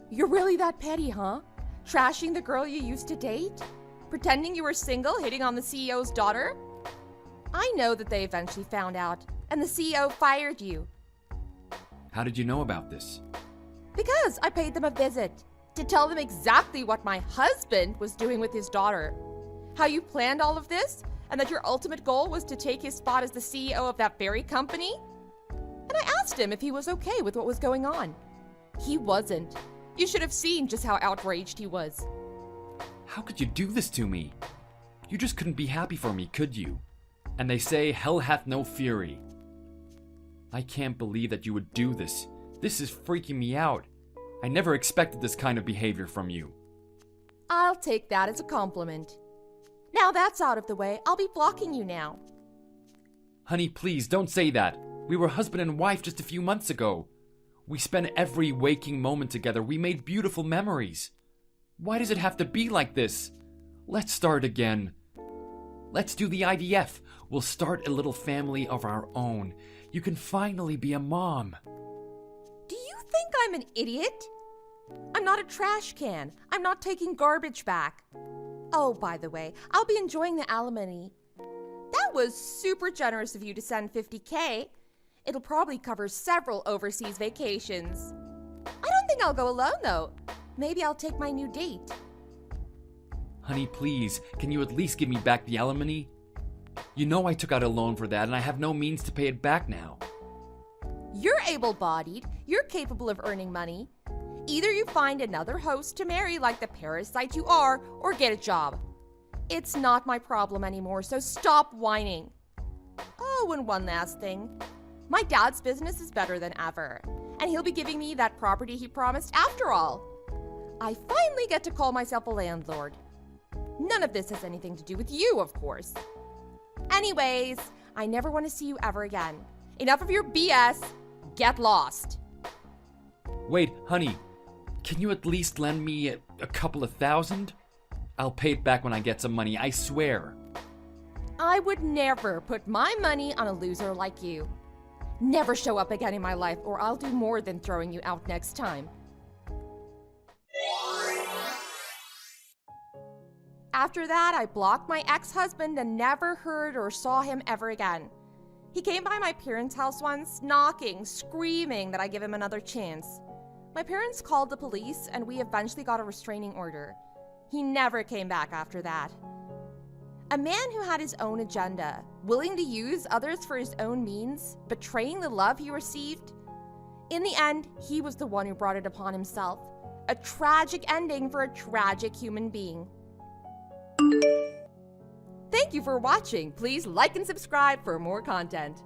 You're really that petty, huh? Trashing the girl you used to date? Pretending you were single, hitting on the CEO's daughter? I know that they eventually found out, and the CEO fired you. How did you know about this? Because I paid them a visit to tell them exactly what my husband was doing with his daughter. How you planned all of this, and that your ultimate goal was to take his spot as the CEO of that very company? And I asked him if he was okay with what was going on. He wasn't. You should have seen just how outraged he was. How could you do this to me? You just couldn't be happy for me, could you? And they say, hell hath no fury. I can't believe that you would do this. This is freaking me out. I never expected this kind of behavior from you. I'll take that as a compliment. Now that's out of the way, I'll be blocking you now. Honey, please don't say that. We were husband and wife just a few months ago. We spent every waking moment together. We made beautiful memories. Why does it have to be like this? Let's start again. Let's do the IVF. We'll start a little family of our own. You can finally be a mom. Do you think I'm an idiot? I'm not a trash can. I'm not taking garbage back. Oh, by the way, I'll be enjoying the alimony. That was super generous of you to send $50K. It'll probably cover several overseas vacations. I don't think I'll go alone, though. Maybe I'll take my new date. Honey, please, can you at least give me back the alimony? You know I took out a loan for that, and I have no means to pay it back now. You're able-bodied. You're capable of earning money. Either you find another host to marry like the parasite you are, or get a job. It's not my problem anymore, so stop whining. Oh, and one last thing. My dad's business is better than ever, and he'll be giving me that property he promised after all. I finally get to call myself a landlord. None of this has anything to do with you, of course. Anyways, I never want to see you ever again. Enough of your BS. Get lost. Wait, honey, can you at least lend me a couple of $1,000? I'll pay it back when I get some money, I swear. I would never put my money on a loser like you. Never show up again in my life, or I'll do more than throwing you out next time. After that, I blocked my ex-husband and never heard or saw him ever again. He came by my parents' house once, knocking, screaming that I give him another chance. My parents called the police, and we eventually got a restraining order. He never came back after that. A man who had his own agenda, willing to use others for his own means, betraying the love he received. In the end, he was the one who brought it upon himself. A tragic ending for a tragic human being. Thank you for watching. Please like and subscribe for more content.